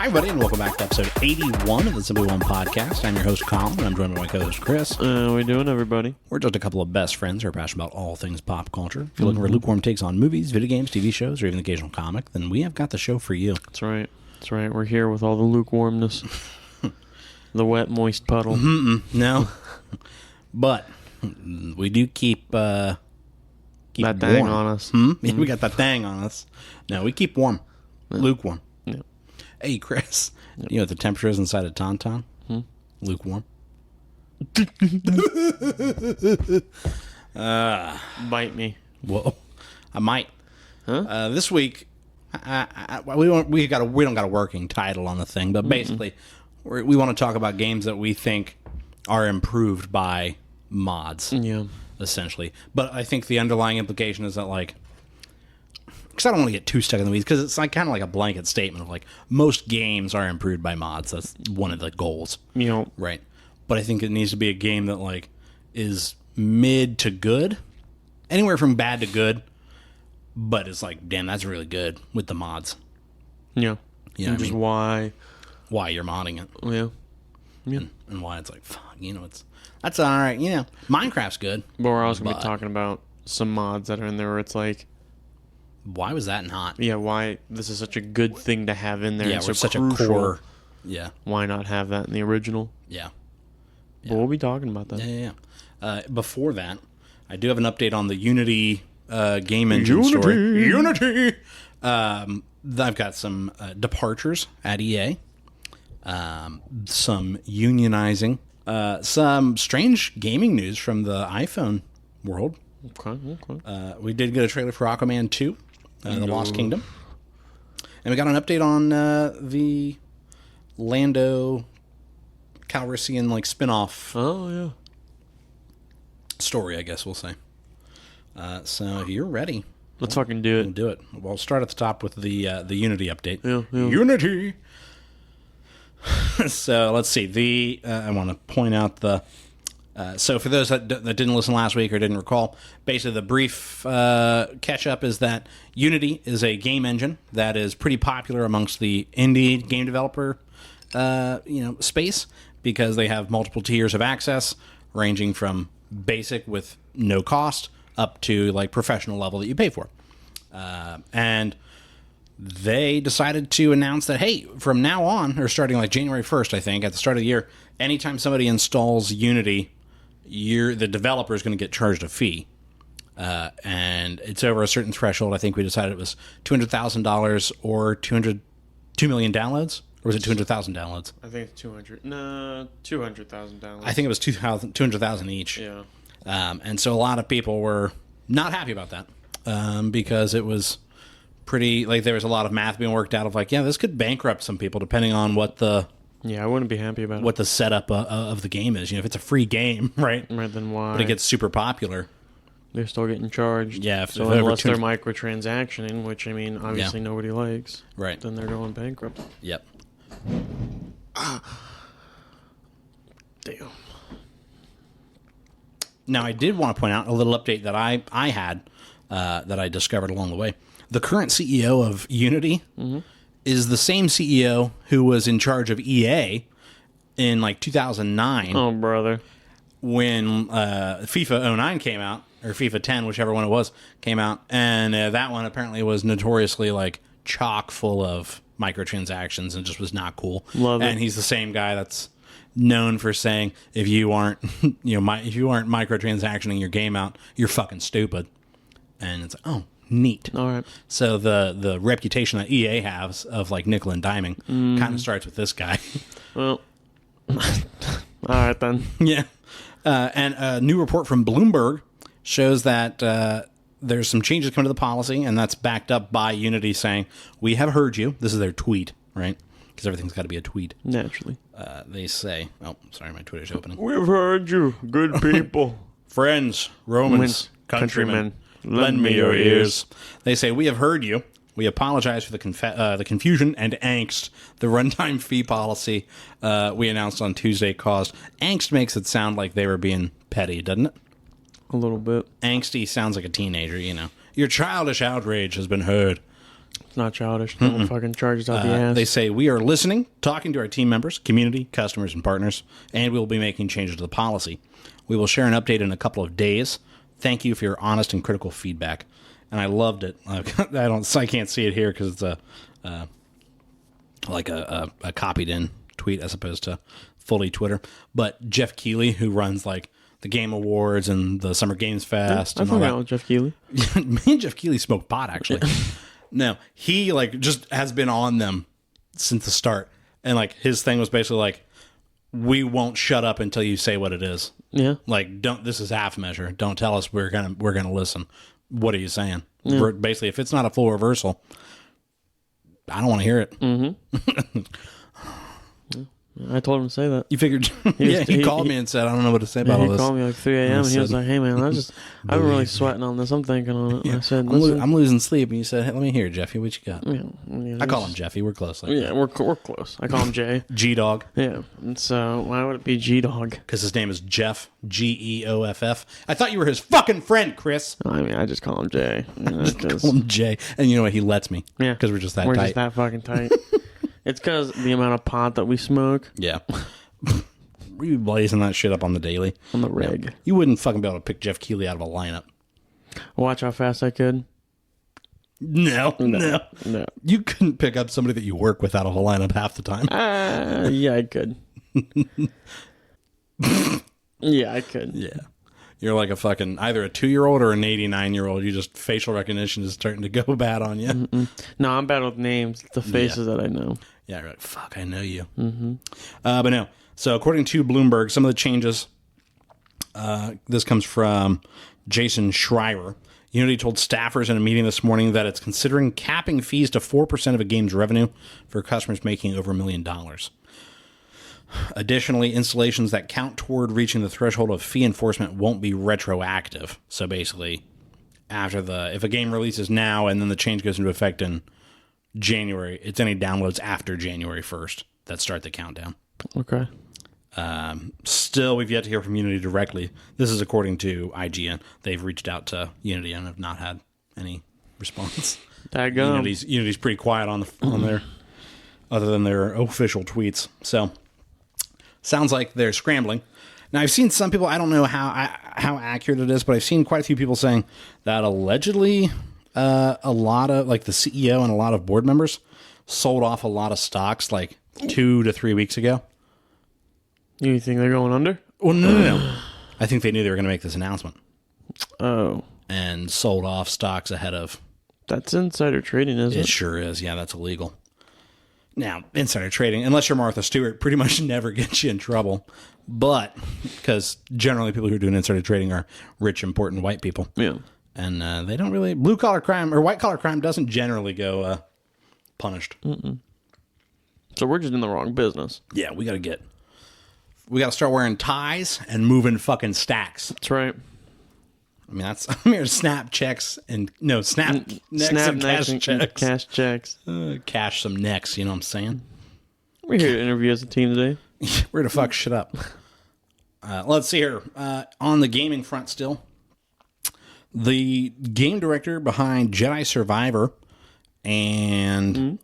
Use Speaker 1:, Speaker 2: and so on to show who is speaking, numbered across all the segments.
Speaker 1: everybody, and welcome back to episode 81 of the Simply One podcast. I'm your host, Colin, and I'm joined by my co-host, Chris.
Speaker 2: How we doing, everybody?
Speaker 1: We're just a couple of best friends who are passionate about all things pop culture. If you're looking for lukewarm takes on movies, video games, TV shows, or even the occasional comic, then we have got the show for you.
Speaker 2: That's right. That's right. We're here with all the lukewarmness. The wet, moist puddle.
Speaker 1: No. But we do keep
Speaker 2: that
Speaker 1: warm.
Speaker 2: thing on us.
Speaker 1: Yeah, we got that thing on us. No, we keep warm. Lukewarm.
Speaker 2: Yeah.
Speaker 1: Hey, Chris, you know what the temperature is inside a Tauntaun? Lukewarm.
Speaker 2: Bite me.
Speaker 1: Whoa, I might.
Speaker 2: Huh?
Speaker 1: This week, we don't got a working title on the thing, but basically, we want to talk about games that we think are improved by mods.
Speaker 2: Yeah.
Speaker 1: Essentially, but I think the underlying implication is that, like, because I don't want to get too stuck in the weeds, because it's like kind of like a blanket statement of like most games are improved by mods. That's one of the goals, right? But I think it needs to be a game that like is mid to good, anywhere from bad to good, but it's like, damn, that's really good with the mods.
Speaker 2: Yeah.
Speaker 1: You know
Speaker 2: Which is why
Speaker 1: you're modding it.
Speaker 2: Yeah. Yeah.
Speaker 1: And why it's like, fuck, that's all right. Minecraft's good.
Speaker 2: But we're also going to be talking about some mods that are in there where it's like,
Speaker 1: why was that not?
Speaker 2: yeah, why this is such a good thing to have in there.
Speaker 1: Yeah,
Speaker 2: and
Speaker 1: we're
Speaker 2: so
Speaker 1: such
Speaker 2: crucial.
Speaker 1: a core. Yeah.
Speaker 2: Why not have that in the original?
Speaker 1: Yeah.
Speaker 2: But we'll be talking about that.
Speaker 1: Yeah. Before that, I do have an update on the Unity game engine story. Unity! I've got some departures at EA, some unionizing, some strange gaming news from the iPhone world.
Speaker 2: Okay.
Speaker 1: We did get a trailer for Aquaman 2, The Lost Kingdom. And we got an update on the Lando Calrissian spin-off story, I guess we'll say. So if you're ready,
Speaker 2: Let's fucking do it.
Speaker 1: we'll do it. We'll start at the top with the Unity update.
Speaker 2: Yeah.
Speaker 1: Unity! So let's see. I want to point out the... so for those that didn't listen last week or didn't recall, basically the brief catch-up is that Unity is a game engine that is pretty popular amongst the indie game developer space, because they have multiple tiers of access, ranging from basic with no cost up to like professional level that you pay for. And they decided to announce that, hey, from now on, or starting like January 1st, I think, at the start of the year, anytime somebody installs Unity, the developer is going to get charged a fee. And it's over a certain threshold. I think we decided it was $200,000 or 2 million downloads. Or was it 200,000 downloads?
Speaker 2: I think it's 200. No, 200,000 downloads.
Speaker 1: I think it was 200,000 each.
Speaker 2: Yeah.
Speaker 1: And so a lot of people were not happy about that, because it was pretty, like, there was a lot of math being worked out of like, yeah, this could bankrupt some people depending on what the...
Speaker 2: Yeah, I wouldn't be happy about
Speaker 1: what the setup of the game is. If it's a free game, right?
Speaker 2: Right, then why?
Speaker 1: But it gets super popular.
Speaker 2: They're still getting charged.
Speaker 1: Yeah.
Speaker 2: So unless they're microtransactioning, which, I mean, obviously nobody likes.
Speaker 1: Right.
Speaker 2: Then they're going bankrupt.
Speaker 1: Yep.
Speaker 2: Damn.
Speaker 1: Now, I did want to point out a little update that I had that I discovered along the way. The current CEO of Unity is the same CEO who was in charge of EA in like 2009.
Speaker 2: Oh, brother.
Speaker 1: When FIFA 09 came out, or FIFA 10, whichever one it was, came out, and that one apparently was notoriously like chock full of microtransactions and just was not cool.
Speaker 2: Love it.
Speaker 1: And he's the same guy that's known for saying, if you aren't if you aren't microtransactioning your game out, you're fucking stupid. And it's like, oh, neat.
Speaker 2: All right.
Speaker 1: So the reputation that EA has of like nickel and diming kind of starts with this guy.
Speaker 2: Well, all right then.
Speaker 1: Yeah. And a new report from Bloomberg shows that there's some changes coming to the policy, and that's backed up by Unity saying, we have heard you. This is their tweet, right? Because everything's got to be a tweet.
Speaker 2: Naturally.
Speaker 1: They say, oh, sorry, my Twitter's opening.
Speaker 2: We've heard you, good people.
Speaker 1: Friends, Romans, countrymen, lend me your ears. They say, we have heard you. We apologize for the confusion and angst the runtime fee policy we announced on Tuesday caused. Angst makes it sound like they were being petty, doesn't it?
Speaker 2: A little bit.
Speaker 1: Angsty sounds like a teenager, Your childish outrage has been heard.
Speaker 2: It's not childish. No one fucking charges out the ass.
Speaker 1: They say, we are listening, talking to our team members, community, customers, and partners, and we will be making changes to the policy. We will share an update in a couple of days. Thank you for your honest and critical feedback. And I loved it. I can't see it here because it's a copied in tweet as opposed to fully Twitter. But Jeff Keighley, who runs like the Game Awards and the Summer Games Fest,
Speaker 2: I
Speaker 1: and all
Speaker 2: forgot
Speaker 1: that.
Speaker 2: with Jeff Keighley.
Speaker 1: Me and Jeff Keighley smoked pot actually. No, he like just has been on them since the start, and like his thing was basically like, we won't shut up until you say what it is.
Speaker 2: Yeah.
Speaker 1: Like, don't. This is half measure. Don't tell us we're gonna listen. What are you saying?
Speaker 2: Yeah.
Speaker 1: Basically, if it's not a full reversal, I don't want to hear it.
Speaker 2: Mm-hmm. I told him to say that.
Speaker 1: You figured? He called me and said, I don't know what to say about all
Speaker 2: He
Speaker 1: this.
Speaker 2: called me like 3 a.m. and he was like, "Hey man, I've been really sweating on this. I'm thinking on it."
Speaker 1: Yeah.
Speaker 2: I said,
Speaker 1: I'm losing sleep, and you said, hey, let me hear, Jeffy. What you got?
Speaker 2: Yeah,
Speaker 1: I call him Jeffy. We're close. Like
Speaker 2: Yeah, we're close. I call him Jay.
Speaker 1: G Dog.
Speaker 2: Yeah. And so why would it be G Dog?
Speaker 1: Because his name is Jeff, Geoff. I thought you were his fucking friend, Chris.
Speaker 2: I mean, I just call him Jay.
Speaker 1: Call him Jay. And you know what? He lets me.
Speaker 2: Yeah.
Speaker 1: Because we're just that
Speaker 2: We're
Speaker 1: tight.
Speaker 2: just that fucking tight. It's because the amount of pot that we smoke
Speaker 1: Yeah. We be blazing that shit up on the daily.
Speaker 2: on the rig.
Speaker 1: No, you wouldn't fucking be able to pick Jeff Keighley out of a lineup.
Speaker 2: Watch how fast I could.
Speaker 1: No.
Speaker 2: No.
Speaker 1: You couldn't pick up somebody that you work with out of a lineup half the time.
Speaker 2: Yeah, I could. Yeah, I could.
Speaker 1: Yeah. You're like a fucking either a 2-year-old or an 89-year-old. You just facial recognition is starting to go bad on you.
Speaker 2: Mm-mm. No, I'm bad with names. The faces that I know.
Speaker 1: Yeah, you're like, fuck, I know you. Mm-hmm. But no. So according to Bloomberg, some of the changes, this comes from Jason Schreier. Unity told staffers in a meeting this morning that it's considering capping fees to 4% of a game's revenue for customers making over $1 million. Additionally, installations that count toward reaching the threshold of fee enforcement won't be retroactive. So basically, if a game releases now and then the change goes into effect in January, it's any downloads after January 1st that start the countdown.
Speaker 2: Okay.
Speaker 1: Still, we've yet to hear from Unity directly. This is according to IGN. They've reached out to Unity and have not had any response. Unity's pretty quiet on there, other than their official tweets. So, sounds like they're scrambling. Now, I've seen some people. I don't know how accurate it is, but I've seen quite a few people saying that allegedly, a lot of like the CEO and a lot of board members sold off a lot of stocks like 2 to 3 weeks ago.
Speaker 2: You think they're going under?
Speaker 1: Well, no. I think they knew they were going to make this announcement.
Speaker 2: Oh.
Speaker 1: And sold off stocks ahead of...
Speaker 2: That's insider trading, isn't it?
Speaker 1: It sure is. Yeah, that's illegal. Now, insider trading, unless you're Martha Stewart, pretty much never gets you in trouble. But, because generally people who are doing insider trading are rich, important white people.
Speaker 2: Yeah.
Speaker 1: And they don't really... Blue-collar crime, or white-collar crime doesn't generally go punished.
Speaker 2: Mm-mm. So we're just in the wrong business.
Speaker 1: Yeah, we got to start wearing ties and moving fucking stacks.
Speaker 2: That's right.
Speaker 1: I mean, I'm here to snap checks and snap necks and cash checks.
Speaker 2: Cash checks.
Speaker 1: Cash some necks, you know what I'm saying?
Speaker 2: We're here to interview as a team today.
Speaker 1: We're to fuck shit up. Let's see here. On the gaming front still, the game director behind Jedi Survivor and,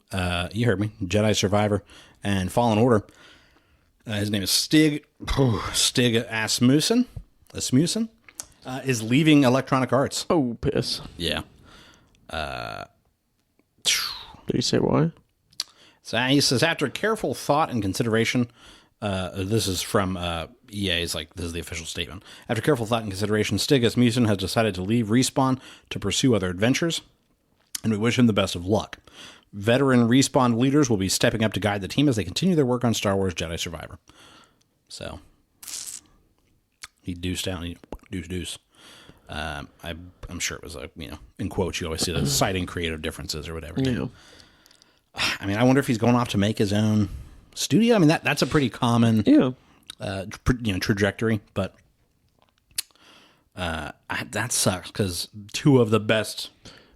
Speaker 1: you heard me, Jedi Survivor and Fallen Order, his name is Stig Asmussen, is leaving Electronic Arts.
Speaker 2: Oh, piss.
Speaker 1: Yeah.
Speaker 2: Did he say why?
Speaker 1: So he says, after careful thought and consideration, this is from EA's, this is the official statement. After careful thought and consideration, Stig Asmussen has decided to leave Respawn to pursue other adventures, and we wish him the best of luck. Veteran Respawn leaders will be stepping up to guide the team as they continue their work on Star Wars Jedi Survivor. So, he deuced out, deuce. I'm sure it was in quotes, you always see the citing creative differences or whatever.
Speaker 2: Yeah.
Speaker 1: I mean, I wonder if he's going off to make his own studio. I mean, that's a pretty common trajectory, but that sucks because 2 of the best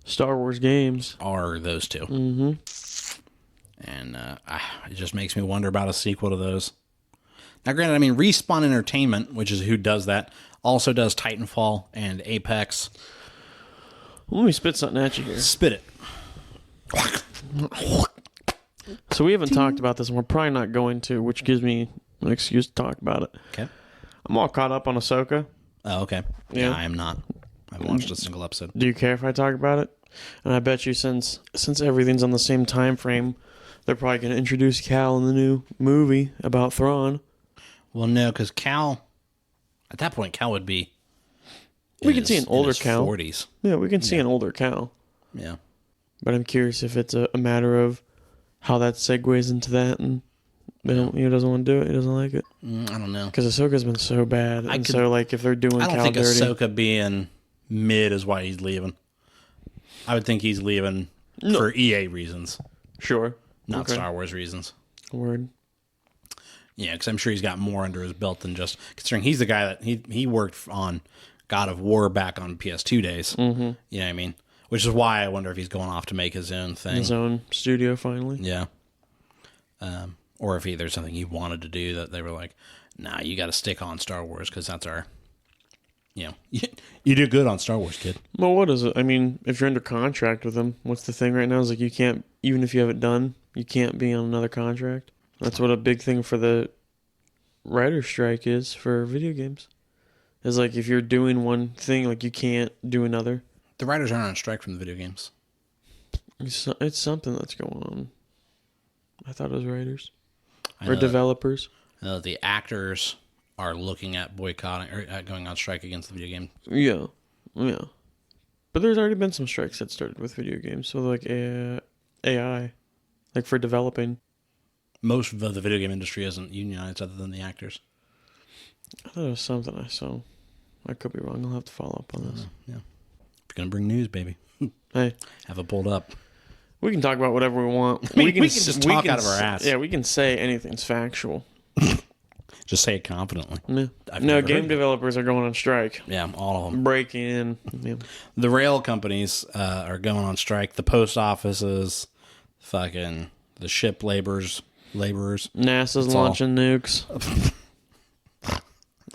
Speaker 2: Star Wars games
Speaker 1: are those 2.
Speaker 2: Mm-hmm.
Speaker 1: And it just makes me wonder about a sequel to those. Now, granted, I mean, Respawn Entertainment, which is who does that, also does Titanfall and Apex.
Speaker 2: Let me spit something at you here.
Speaker 1: Spit it.
Speaker 2: So we haven't talked about this, and we're probably not going to, which gives me an excuse to talk about it.
Speaker 1: Okay.
Speaker 2: I'm all caught up on Ahsoka.
Speaker 1: Oh, okay.
Speaker 2: Yeah.
Speaker 1: I am not. I haven't watched a single episode.
Speaker 2: Do you care if I talk about it? And I bet you since everything's on the same time frame, they're probably going to introduce Cal in the new movie about Thrawn.
Speaker 1: Well, no, because Cal, at that point, Cal would be.
Speaker 2: We can see an older Cal.
Speaker 1: 40s.
Speaker 2: Yeah, we can see an older Cal.
Speaker 1: Yeah.
Speaker 2: But I'm curious if it's a matter of how that segues into that, and he doesn't want to do it. He doesn't like it.
Speaker 1: I don't know.
Speaker 2: Because Ahsoka's been so bad, so like if they're doing
Speaker 1: I don't
Speaker 2: Cal
Speaker 1: think
Speaker 2: dirty,
Speaker 1: Ahsoka being mid is why he's leaving. I would think he's leaving for EA reasons,
Speaker 2: sure,
Speaker 1: not Star Wars reasons.
Speaker 2: Word.
Speaker 1: Yeah, because I'm sure he's got more under his belt than just considering he's the guy that he worked on God of War back on PS2 days. Mm-hmm. You know what I mean? Which is why I wonder if he's going off to make his own thing.
Speaker 2: His own studio, finally.
Speaker 1: Yeah. Or if there's something he wanted to do that they were like, nah, you got to stick on Star Wars because that's our, you do good on Star Wars, kid.
Speaker 2: Well, what is it? I mean, if you're under contract with them, what's the thing right now? Is like you can't, even if you have it done, you can't be on another contract. That's what a big thing for the writer's strike is for video games. Is like if you're doing one thing, like you can't do another.
Speaker 1: The writers aren't on strike from the video games.
Speaker 2: It's something that's going on. I thought it was writers
Speaker 1: I
Speaker 2: or
Speaker 1: know
Speaker 2: developers.
Speaker 1: the actors are looking at boycotting or at going on strike against the video game.
Speaker 2: Yeah. But there's already been some strikes that started with video games. So like AI, like for developing.
Speaker 1: Most of the video game industry isn't unionized other than the actors.
Speaker 2: I thought it was something I saw. I could be wrong. I'll have to follow up on this.
Speaker 1: Yeah. If you're going to bring news, baby.
Speaker 2: Hey.
Speaker 1: Have it pulled up.
Speaker 2: We can talk about whatever we want.
Speaker 1: We can just talk out of our ass.
Speaker 2: Yeah, we can say anything's factual.
Speaker 1: Just say it confidently.
Speaker 2: Yeah. No, game developers are going on strike.
Speaker 1: Yeah, all of them.
Speaker 2: Breaking in. Yeah.
Speaker 1: The rail companies are going on strike. The post offices, fucking the ship laborers.
Speaker 2: NASA's launching nukes.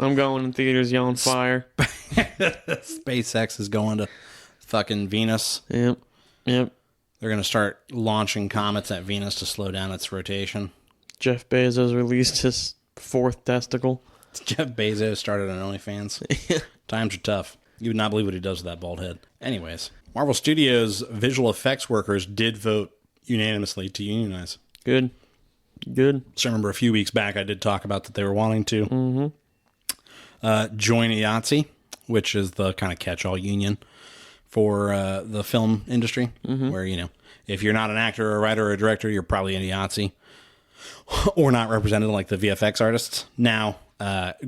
Speaker 2: I'm going in theaters yelling fire.
Speaker 1: SpaceX is going to fucking Venus.
Speaker 2: Yep.
Speaker 1: They're going to start launching comets at Venus to slow down its rotation.
Speaker 2: Jeff Bezos released his 4th testicle.
Speaker 1: Jeff Bezos started an OnlyFans. Times are tough. You would not believe what he does with that bald head. Anyways, Marvel Studios visual effects workers did vote unanimously to unionize.
Speaker 2: Good.
Speaker 1: So I remember a few weeks back I did talk about that they were wanting to join IATSE, which is the kind of catch-all union for the film industry, where, if you're not an actor or a writer or a director, you're probably in IATSE or not represented like the VFX artists. Now,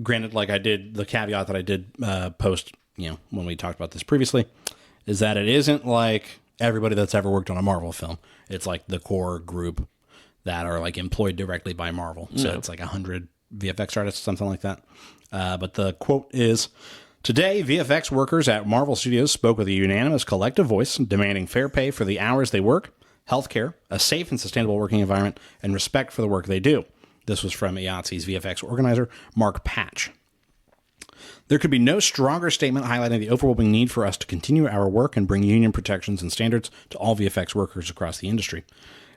Speaker 1: granted, like I did, the caveat that I did post, when we talked about this previously, is that it isn't like everybody that's ever worked on a Marvel film. It's like the core group that are like employed directly by Marvel. So it's like 100 VFX artists, something like that. But the quote is, "Today, VFX workers at Marvel Studios spoke with a unanimous collective voice demanding fair pay for the hours they work, healthcare, a safe and sustainable working environment, and respect for the work they do." This was from IATSE's VFX organizer, Mark Patch. "There could be no stronger statement highlighting the overwhelming need for us to continue our work and bring union protections and standards to all VFX workers across the industry.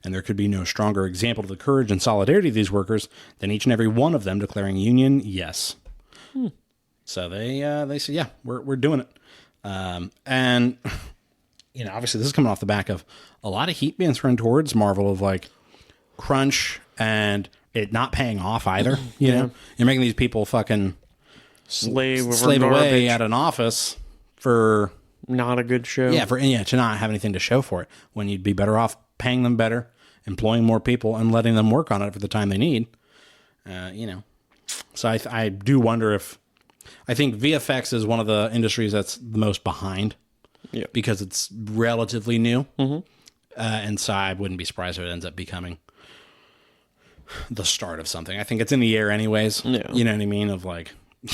Speaker 1: And there could be no stronger example of the courage and solidarity of these workers than each and every one of them declaring union yes." So they said, yeah, we're doing it. And, obviously this is coming off the back of a lot of heat being thrown towards Marvel of like crunch and it not paying off either. You know, you're making these people fucking
Speaker 2: slave
Speaker 1: away at an office for
Speaker 2: not a good show.
Speaker 1: Yeah, to not have anything to show for it when you'd be better off paying them better, employing more people, and letting them work on it for the time they need. So I do wonder if I think VFX is one of the industries that's the most behind, because it's relatively new, and so I wouldn't be surprised if it ends up becoming the start of something. I think it's in the air anyways.
Speaker 2: Yeah.
Speaker 1: You know what I mean? Of like,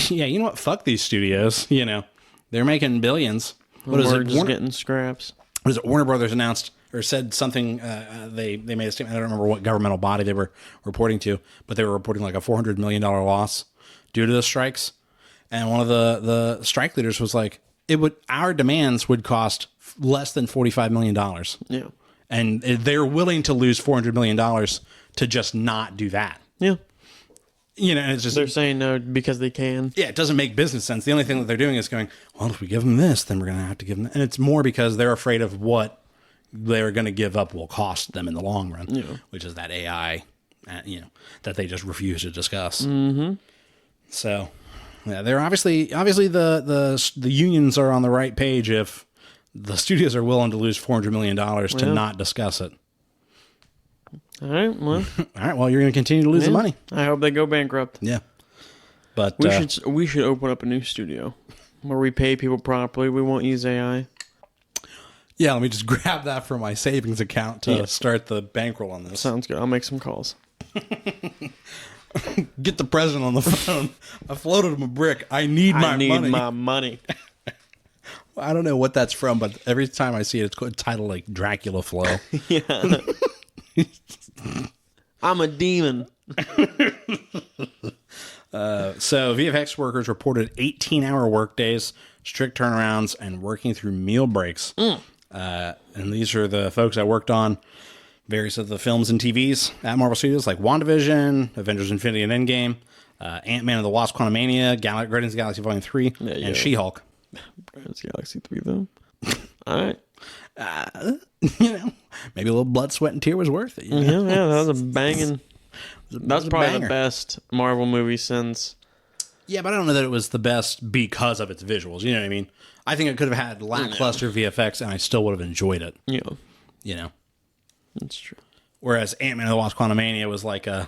Speaker 1: you know what? Fuck these studios. They're making billions. What is it?
Speaker 2: Just getting scraps.
Speaker 1: What is it? Warner Brothers announced or said something. They made a statement. I don't remember what governmental body they were reporting to, but they were reporting like a $400 million loss due to the strikes. And one of the strike leaders was like, our demands would cost less than $45 million.
Speaker 2: Yeah.
Speaker 1: And they're willing to lose $400 million to just not do that.
Speaker 2: Yeah.
Speaker 1: You know, and it's just...
Speaker 2: They're saying no because they can.
Speaker 1: Yeah, it doesn't make business sense. The only thing that they're doing is going, well, if we give them this, then we're going to have to give them that. And it's more because they're afraid of what they're going to give up will cost them in the long run, which is that AI, that they just refuse to discuss.
Speaker 2: Mm-hmm.
Speaker 1: So, yeah, they're obviously the unions are on the right page if the studios are willing to lose $400 million to not discuss it.
Speaker 2: All right, well.
Speaker 1: All right, well, you're going to continue to lose the money.
Speaker 2: I hope they go bankrupt.
Speaker 1: Yeah. But
Speaker 2: we should open up a new studio where we pay people properly. We won't use AI.
Speaker 1: Yeah, let me just grab that from my savings account to start the bankroll on this.
Speaker 2: Sounds good. I'll make some calls.
Speaker 1: Get the president on the phone. I floated him a brick. I need my money.
Speaker 2: I need my money.
Speaker 1: I don't know what that's from, but every time I see it, it's titled like Dracula Flow.
Speaker 2: Yeah. I'm a demon.
Speaker 1: So VFX workers reported 18-hour workdays, strict turnarounds, and working through meal breaks. And these are the folks that worked on various of the films and TVs at Marvel Studios, like WandaVision, Avengers Infinity and Endgame, Ant-Man and the Wasp Quantumania, Guardians of the Galaxy Volume 3, and She-Hulk.
Speaker 2: Guardians of the Galaxy 3, though. All right.
Speaker 1: Maybe a little blood, sweat, and tear was worth it.
Speaker 2: Yeah, that was a banging... That's probably the best Marvel movie since...
Speaker 1: Yeah, but I don't know that it was the best because of its visuals. You know what I mean? I think it could have had lackluster VFX, and I still would have enjoyed it.
Speaker 2: Yeah.
Speaker 1: You know?
Speaker 2: That's true.
Speaker 1: Whereas Ant-Man and the Wasp Quantumania was like the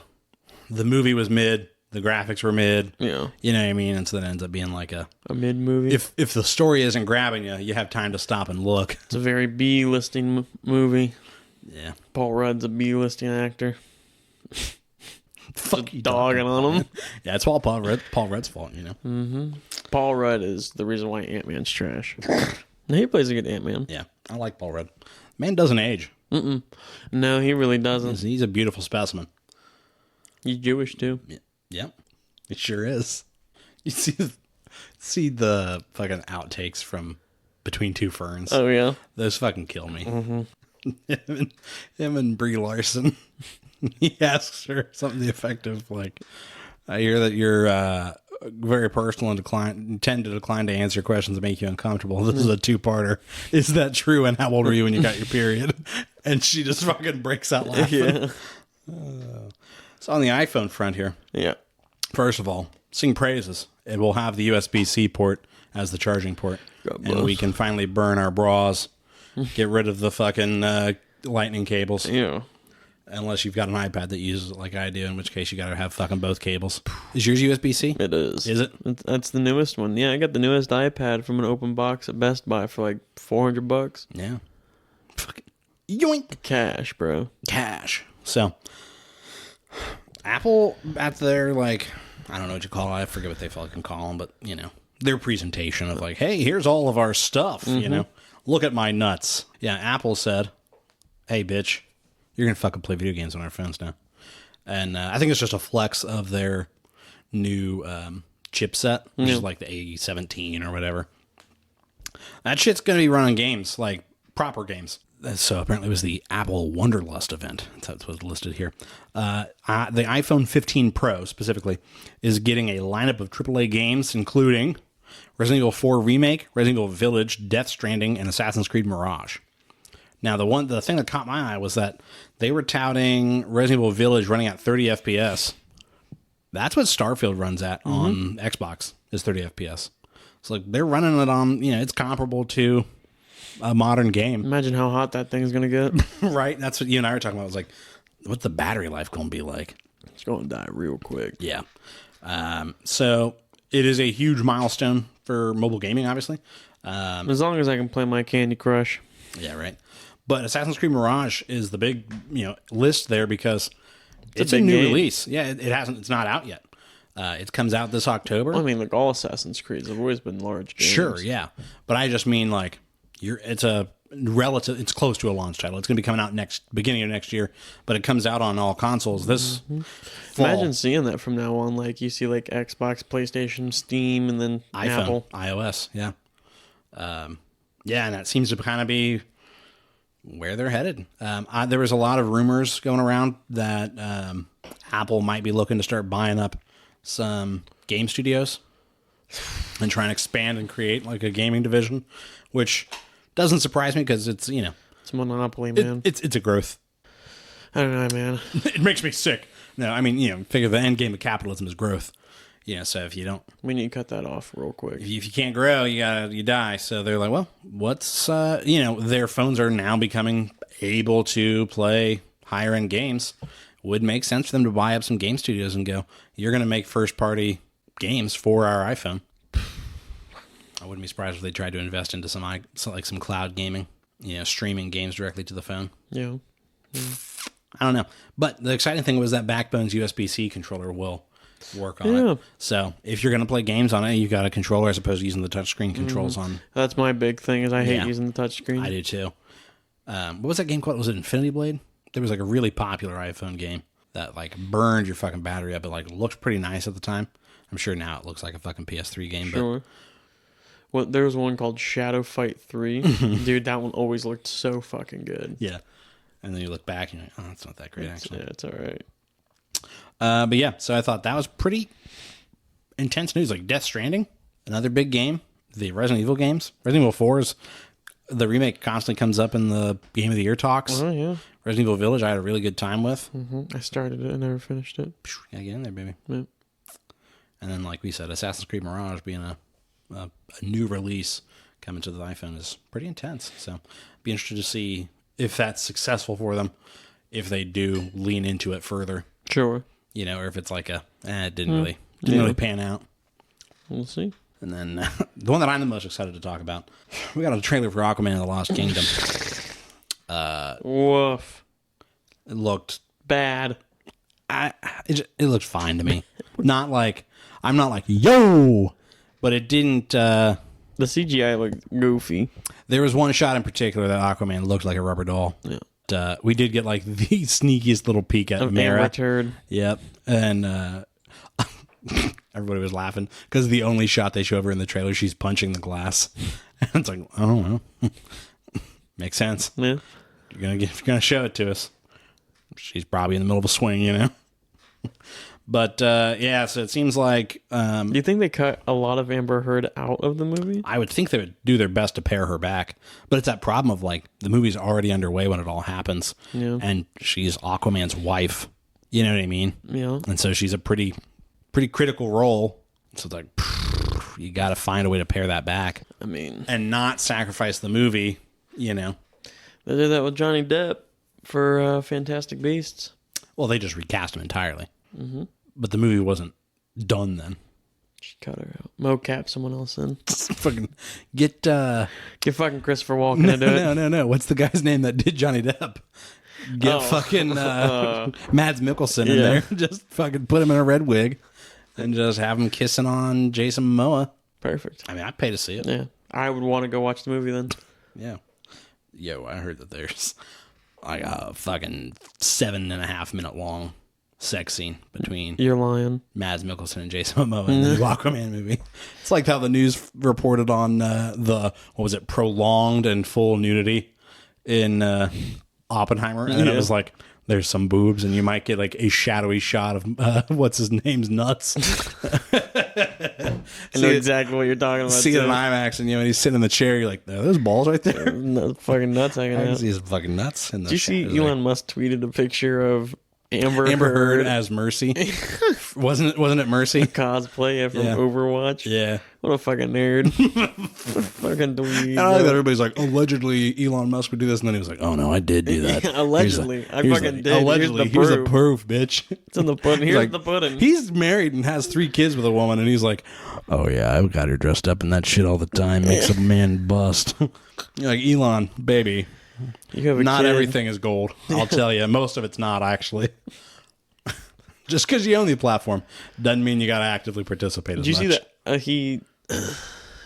Speaker 1: movie was mid, the graphics were mid.
Speaker 2: Yeah.
Speaker 1: You know what I mean? And so that ends up being like a
Speaker 2: mid movie.
Speaker 1: If the story isn't grabbing you, you have time to stop and look.
Speaker 2: It's a very B-listing movie.
Speaker 1: Yeah.
Speaker 2: Paul Rudd's a B-listing actor.
Speaker 1: Fuck you,
Speaker 2: dogging on him.
Speaker 1: Yeah, it's all Paul Rudd's fault, you know.
Speaker 2: Mm-hmm. Paul Rudd is the reason why Ant-Man's trash. He plays a good Ant-Man.
Speaker 1: Yeah, I like Paul Rudd. Man doesn't age.
Speaker 2: Mm-mm. No, he really doesn't.
Speaker 1: He's a beautiful specimen.
Speaker 2: He's Jewish too.
Speaker 1: Yeah, it sure is. You see the fucking outtakes from Between Two Ferns.
Speaker 2: Oh yeah,
Speaker 1: those fucking kill me.
Speaker 2: Mm-hmm.
Speaker 1: him and Brie Larson. He asks her something the effect of like, "I hear that you're very personal and tend to decline to answer questions that make you uncomfortable. This is a two-parter. Is that true? And how old were you when you got your period?" And she just fucking breaks out laughing.
Speaker 2: Yeah.
Speaker 1: So on the iPhone front here.
Speaker 2: Yeah.
Speaker 1: First of all, sing praises. It will have the USB-C port as the charging port, and we can finally burn our bras, get rid of the fucking lightning cables.
Speaker 2: Yeah.
Speaker 1: Unless you've got an iPad that uses it like I do, in which case you got to have fucking both cables. Is yours USB-C?
Speaker 2: It is.
Speaker 1: Is it?
Speaker 2: That's the newest one. Yeah, I got the newest iPad from an open box at Best Buy for like $400.
Speaker 1: Yeah. Fucking yoink.
Speaker 2: Cash, bro.
Speaker 1: Cash. So, Apple, at their, like, I don't know what you call it. I forget what they fucking call them, but, you know, their presentation of like, hey, here's all of our stuff, you know. Look at my nuts. Yeah, Apple said, hey, bitch. You're going to fucking play video games on our phones now. And I think it's just a flex of their new chipset, which is like the A17 or whatever. That shit's going to be running games, like proper games. So apparently it was the Apple Wonderlust event. That's what's listed here. The iPhone 15 Pro, specifically, is getting a lineup of AAA games, including Resident Evil 4 Remake, Resident Evil Village, Death Stranding, and Assassin's Creed Mirage. Now, the thing that caught my eye was that they were touting Resident Evil Village running at 30 FPS. That's what Starfield runs at on Xbox, is 30 FPS. So, like, they're running it on, you know, it's comparable to a modern game.
Speaker 2: Imagine how hot that thing's going to get.
Speaker 1: Right? That's what you and I were talking about. I was like, what's the battery life going to be like?
Speaker 2: It's going to die real quick.
Speaker 1: Yeah. So, it is a huge milestone for mobile gaming, obviously.
Speaker 2: As long as I can play my Candy Crush.
Speaker 1: Yeah, right. But Assassin's Creed Mirage is the big, you know, list there because it's a new release. Yeah, it hasn't. It's not out yet. It comes out this October.
Speaker 2: Well, I mean, like all Assassin's Creeds have always been large games.
Speaker 1: Sure, yeah. But I just mean like it's a relative. It's close to a launch title. It's going to be coming out beginning of next year. But it comes out on all consoles this fall.
Speaker 2: Imagine seeing that from now on. Like you see, like Xbox, PlayStation, Steam, and then
Speaker 1: iPhone,
Speaker 2: Apple,
Speaker 1: iOS. Yeah, yeah, and that seems to kind of be where they're headed. There was a lot of rumors going around that Apple might be looking to start buying up some game studios and trying to expand and create like a gaming division, which doesn't surprise me because it's,
Speaker 2: It's a monopoly, man.
Speaker 1: it's a growth.
Speaker 2: I don't know, man.
Speaker 1: It makes me sick. No, I mean, figure the end game of capitalism is growth. So if you don't,
Speaker 2: We need to cut that off real quick.
Speaker 1: if you can't grow, you die. So they're like, well, what's their phones are now becoming able to play higher end games. Would make sense for them to buy up some game studios and go, you're going to make first party games for our iPhone. I wouldn't be surprised if they tried to invest into some cloud gaming, streaming games directly to the phone.
Speaker 2: Yeah.
Speaker 1: I don't know. But the exciting thing was that Backbone's USB-C controller will work on it. So if you're going to play games on it, you've got a controller as opposed to using the touchscreen controls on.
Speaker 2: That's my big thing is I hate using the touchscreen.
Speaker 1: I do too. What was that game called? Was it Infinity Blade? There was like a really popular iPhone game that like burned your fucking battery up. It like looked pretty nice at the time. I'm sure now it looks like a fucking PS3 game.
Speaker 2: Sure. Well, there was one called Shadow Fight 3. Dude, that one always looked so fucking good.
Speaker 1: Yeah. And then you look back and you're like, oh, it's not that great, actually.
Speaker 2: Yeah, it's all right.
Speaker 1: But yeah, so I thought that was pretty intense news. Like Death Stranding, another big game. The Resident Evil games. Resident Evil 4 is the remake constantly comes up in the Game of the Year talks.
Speaker 2: Oh, yeah.
Speaker 1: Resident Evil Village, I had a really good time with.
Speaker 2: I started it. I never finished it.
Speaker 1: Yeah, get in there, baby.
Speaker 2: Yeah.
Speaker 1: And then, like we said, Assassin's Creed Mirage being a new release coming to the iPhone is pretty intense. So, be interested to see if that's successful for them, if they do lean into it further.
Speaker 2: Sure.
Speaker 1: Or if it's like it didn't really pan out.
Speaker 2: We'll see.
Speaker 1: And then the one that I'm the most excited to talk about, we got a trailer for Aquaman and the Lost Kingdom.
Speaker 2: Woof.
Speaker 1: It looked
Speaker 2: Bad.
Speaker 1: it looked fine to me. Not like I'm not like yo, but it didn't.
Speaker 2: The CGI looked goofy.
Speaker 1: There was one shot in particular that Aquaman looked like a rubber doll.
Speaker 2: Yeah.
Speaker 1: We did get like the sneakiest little peek at Mara.
Speaker 2: Amber Turd.
Speaker 1: Yep, and everybody was laughing because the only shot they show of her in the trailer, she's punching the glass. And it's like, I don't know. Makes sense.
Speaker 2: Yeah.
Speaker 1: If you're gonna show it to us, she's probably in the middle of a swing, But so it seems like
Speaker 2: Do you think they cut a lot of Amber Heard out of the movie?
Speaker 1: I would think they would do their best to pare her back. But it's that problem of like the movie's already underway when it all happens.
Speaker 2: Yeah.
Speaker 1: And she's Aquaman's wife. You know what I mean?
Speaker 2: Yeah.
Speaker 1: And so she's a pretty critical role. So it's like you got to find a way to pare that back.
Speaker 2: I mean,
Speaker 1: and not sacrifice the movie,
Speaker 2: They did that with Johnny Depp for Fantastic Beasts.
Speaker 1: Well, they just recast him entirely. Mm-hmm. But the movie wasn't done then.
Speaker 2: Just cut her out. Mocap someone else in.
Speaker 1: Fucking get
Speaker 2: fucking Christopher Walken to do it.
Speaker 1: No. What's the guy's name that did Johnny Depp? Get fucking Mads Mikkelsen in there. Just fucking put him in a red wig and just have him kissing on Jason Momoa.
Speaker 2: Perfect.
Speaker 1: I mean, I'd pay to see it.
Speaker 2: Yeah. I would want to go watch the movie then.
Speaker 1: Yeah. Yo, I heard that there's like a fucking 7.5 minute long sex scene between
Speaker 2: You're lying.
Speaker 1: Mads Mikkelsen and Jason Momoa in the Aquaman movie. It's like how the news reported on prolonged and full nudity in Oppenheimer, and it was like there's some boobs, and you might get like a shadowy shot of what's his name's nuts.
Speaker 2: I know exactly what you're talking about.
Speaker 1: See it in IMAX, and when he's sitting in the chair, you're like, are those balls right there?
Speaker 2: Fucking nuts hanging
Speaker 1: I can
Speaker 2: out.
Speaker 1: see his fucking nuts.
Speaker 2: Did you see Elon Musk tweeted a picture of Amber
Speaker 1: Heard as Mercy? wasn't it Mercy?
Speaker 2: Cosplay from Overwatch.
Speaker 1: Yeah.
Speaker 2: What a fucking nerd. Fucking dweeb.
Speaker 1: And I like that everybody's like, allegedly Elon Musk would do this, and then he was like, oh no, I did do that.
Speaker 2: Allegedly. I fucking did.
Speaker 1: Allegedly. Here's the proof, bitch.
Speaker 2: It's in the pudding. Here's the pudding.
Speaker 1: He's married and has 3 kids with a woman, and he's like, oh yeah, I've got her dressed up in that shit all the time. Makes a man bust. You're like, Elon, baby.
Speaker 2: You have a
Speaker 1: not
Speaker 2: kid.
Speaker 1: Everything is gold. I'll tell you. Most of it's not, actually. Just because you own the platform doesn't mean you got to actively participate as much.
Speaker 2: Did you see that?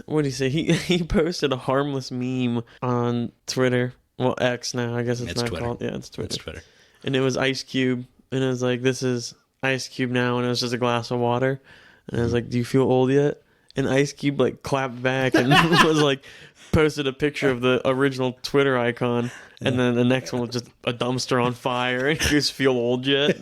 Speaker 2: What did he say? He posted a harmless meme on Twitter. Well, X now. I guess it's not
Speaker 1: Twitter.
Speaker 2: called. Yeah, it's Twitter.
Speaker 1: It's Twitter.
Speaker 2: And it was Ice Cube. And it was like, this is Ice Cube now. And it was just a glass of water. And I was like, do you feel old yet? And Ice Cube like clapped back and was like posted a picture of the original Twitter icon, and then the next one was just a dumpster on fire. And you just feel old yet?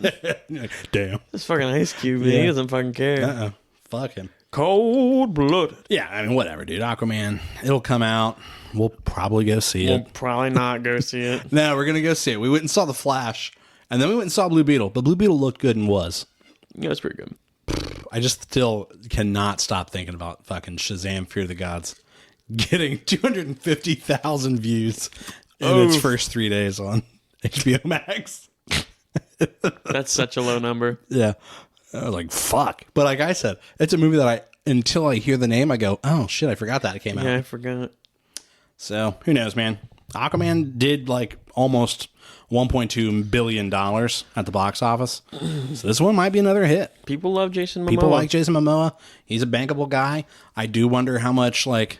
Speaker 1: Damn.
Speaker 2: It's fucking Ice Cube, man.
Speaker 1: Yeah.
Speaker 2: He doesn't fucking care.
Speaker 1: Fuck him.
Speaker 2: Cold blooded.
Speaker 1: Yeah, I mean, whatever, dude. Aquaman, it'll come out. We'll probably go see
Speaker 2: We'll
Speaker 1: it.
Speaker 2: probably not go see it.
Speaker 1: No, we're gonna go see it. We went and saw The Flash, and then we went and saw Blue Beetle. But Blue Beetle looked good and was.
Speaker 2: Yeah, it's pretty good.
Speaker 1: I just still cannot stop thinking about fucking Shazam! Fear the Gods getting 250,000 views in its first 3 days on HBO Max.
Speaker 2: That's such a low number.
Speaker 1: Yeah, I was like, fuck. But like I said, it's a movie that until I hear the name, I go, oh shit, I forgot that it came out.
Speaker 2: Yeah, I forgot.
Speaker 1: So who knows, man? Aquaman did like almost $1.2 billion at the box office. So this one might be another hit.
Speaker 2: People love Jason Momoa.
Speaker 1: People like Jason Momoa. He's a bankable guy. I do wonder how much like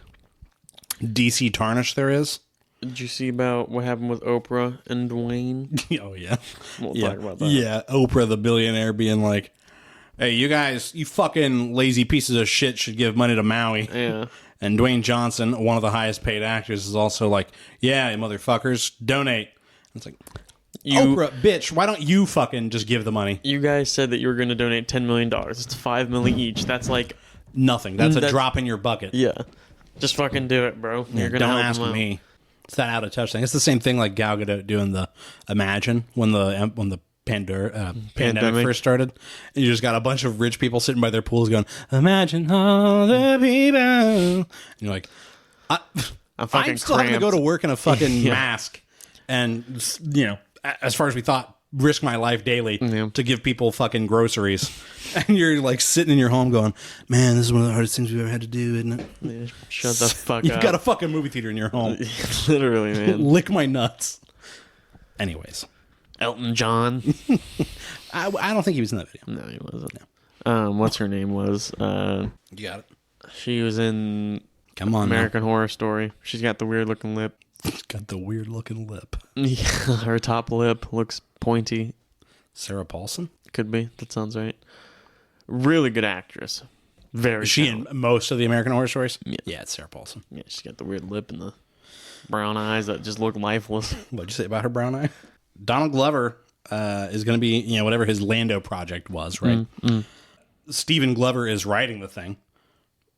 Speaker 1: DC tarnish there is.
Speaker 2: Did you see about what happened with Oprah and Dwayne?
Speaker 1: Oh yeah.
Speaker 2: We'll talk about that.
Speaker 1: Yeah, Oprah the billionaire being like, hey, you guys, you fucking lazy pieces of shit should give money to Maui.
Speaker 2: Yeah.
Speaker 1: And Dwayne Johnson, one of the highest paid actors, is also like, yeah, you motherfuckers, donate. It's like, Oprah, bitch, why don't you fucking just give the money?
Speaker 2: You guys said that you were going to donate $10 million. It's $5 million each. That's like
Speaker 1: nothing. That's a drop in your bucket.
Speaker 2: Yeah. Just fucking do it, bro. You're gonna
Speaker 1: Don't
Speaker 2: help
Speaker 1: ask
Speaker 2: them out.
Speaker 1: me. It's that out of touch thing. It's the same thing like Gal Gadot doing the Imagine when the pandemic first started. And you just got a bunch of rich people sitting by their pools going, imagine all the people. And you're like, I'm still having to go to work in a fucking mask. And, you know, as far as we thought, risk my life daily to give people fucking groceries. And you're like sitting in your home going, man, this is one of the hardest things we've ever had to do, isn't it?
Speaker 2: Yeah, shut the fuck up.
Speaker 1: You've got a fucking movie theater in your home.
Speaker 2: Literally, man.
Speaker 1: Lick my nuts. Anyways.
Speaker 2: Elton John.
Speaker 1: I don't think he was in that video.
Speaker 2: No, he wasn't. No. What's her name was?
Speaker 1: You got it.
Speaker 2: She was in
Speaker 1: Come on,
Speaker 2: American Horror Story. She's got the weird looking lip.
Speaker 1: She's got the weird looking lip.
Speaker 2: Yeah, her top lip looks pointy.
Speaker 1: Sarah Paulson?
Speaker 2: Could be. That sounds right. Really good actress. Very.
Speaker 1: Is she
Speaker 2: talented.
Speaker 1: in most of the American Horror Stories?
Speaker 2: Yeah.
Speaker 1: It's Sarah Paulson.
Speaker 2: Yeah, she's got the weird lip and the brown eyes that just look lifeless.
Speaker 1: What'd you say about her brown eye? Donald Glover is going to be, you know, whatever his Lando project was, right? Stephen Glover is writing the thing